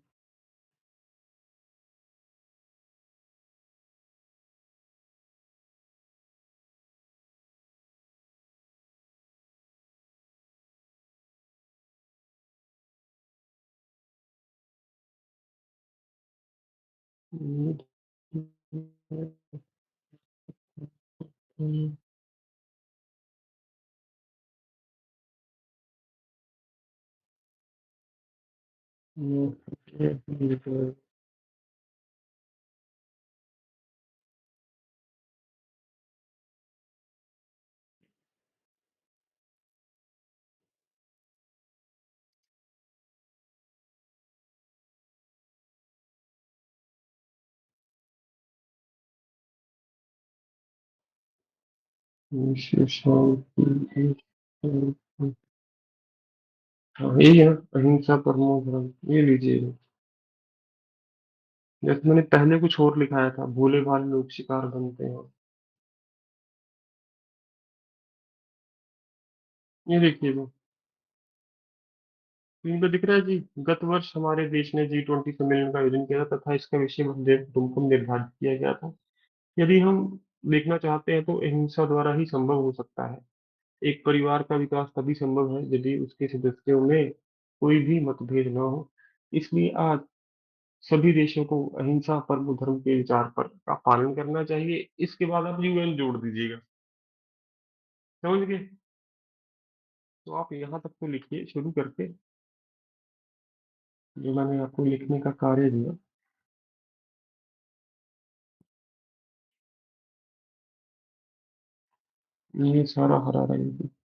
विश्व शांति। हाँ यही है, अहिंसा परमो धर्म, ये लीजिए। जैसे मैंने पहले कुछ और लिखाया था, भोले भाले लोग शिकार बनते हैं, ये देखिए वो। स्क्रीन पे दिख रहा है जी। गत वर्ष हमारे देश ने G20 सम्मेलन का आयोजन किया था तथा इसका विषय तुमको निर्धारित किया गया था। यदि हम देखना चाहते हैं तो अहिंसा द्वारा ही संभव हो सकता है। एक परिवार का विकास तभी संभव है यदि उसके सदस्यों में कोई भी मतभेद न हो। इसलिए आज सभी देशों को अहिंसा परमो धर्म के विचार पर का पालन करना चाहिए। इसके बाद आप UN जोड़ दीजिएगा। समझ गए? तो आप यहाँ तक तो लिखिए शुरू करके, जो मैंने आपको लिखने का कार्य दिया। ये सारा हरा रहा है।